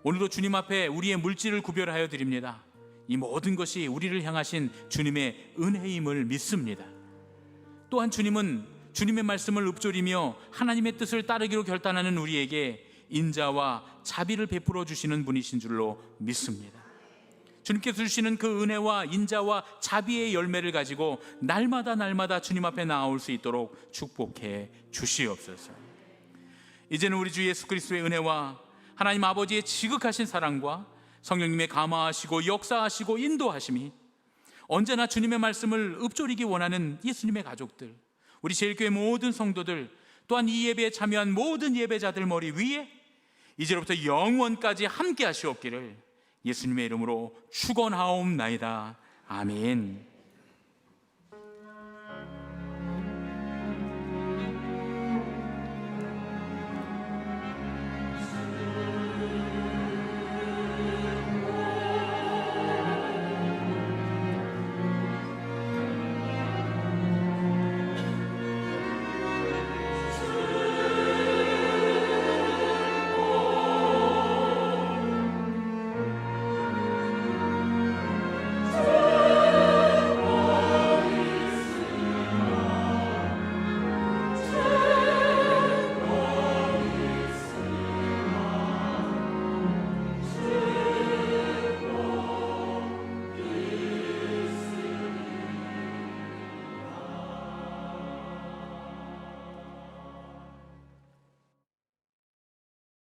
오늘도 주님 앞에 우리의 물질을 구별하여 드립니다. 이 모든 것이 우리를 향하신 주님의 은혜임을 믿습니다. 또한 주님은 주님의 말씀을 읊조리며 하나님의 뜻을 따르기로 결단하는 우리에게 인자와 자비를 베풀어 주시는 분이신 줄로 믿습니다. 주님께서 주시는 그 은혜와 인자와 자비의 열매를 가지고 날마다 주님 앞에 나아올 수 있도록 축복해 주시옵소서. 이제는 우리 주 예수 그리스도의 은혜와 하나님 아버지의 지극하신 사랑과 성령님의 감화하시고 역사하시고 인도하심이 언제나 주님의 말씀을 읊조리기 원하는 예수님의 가족들, 우리 제일교회 모든 성도들, 또한 이 예배에 참여한 모든 예배자들 머리 위에 이제로부터 영원까지 함께 하시옵기를 예수님의 이름으로 축원하옵나이다. 아멘.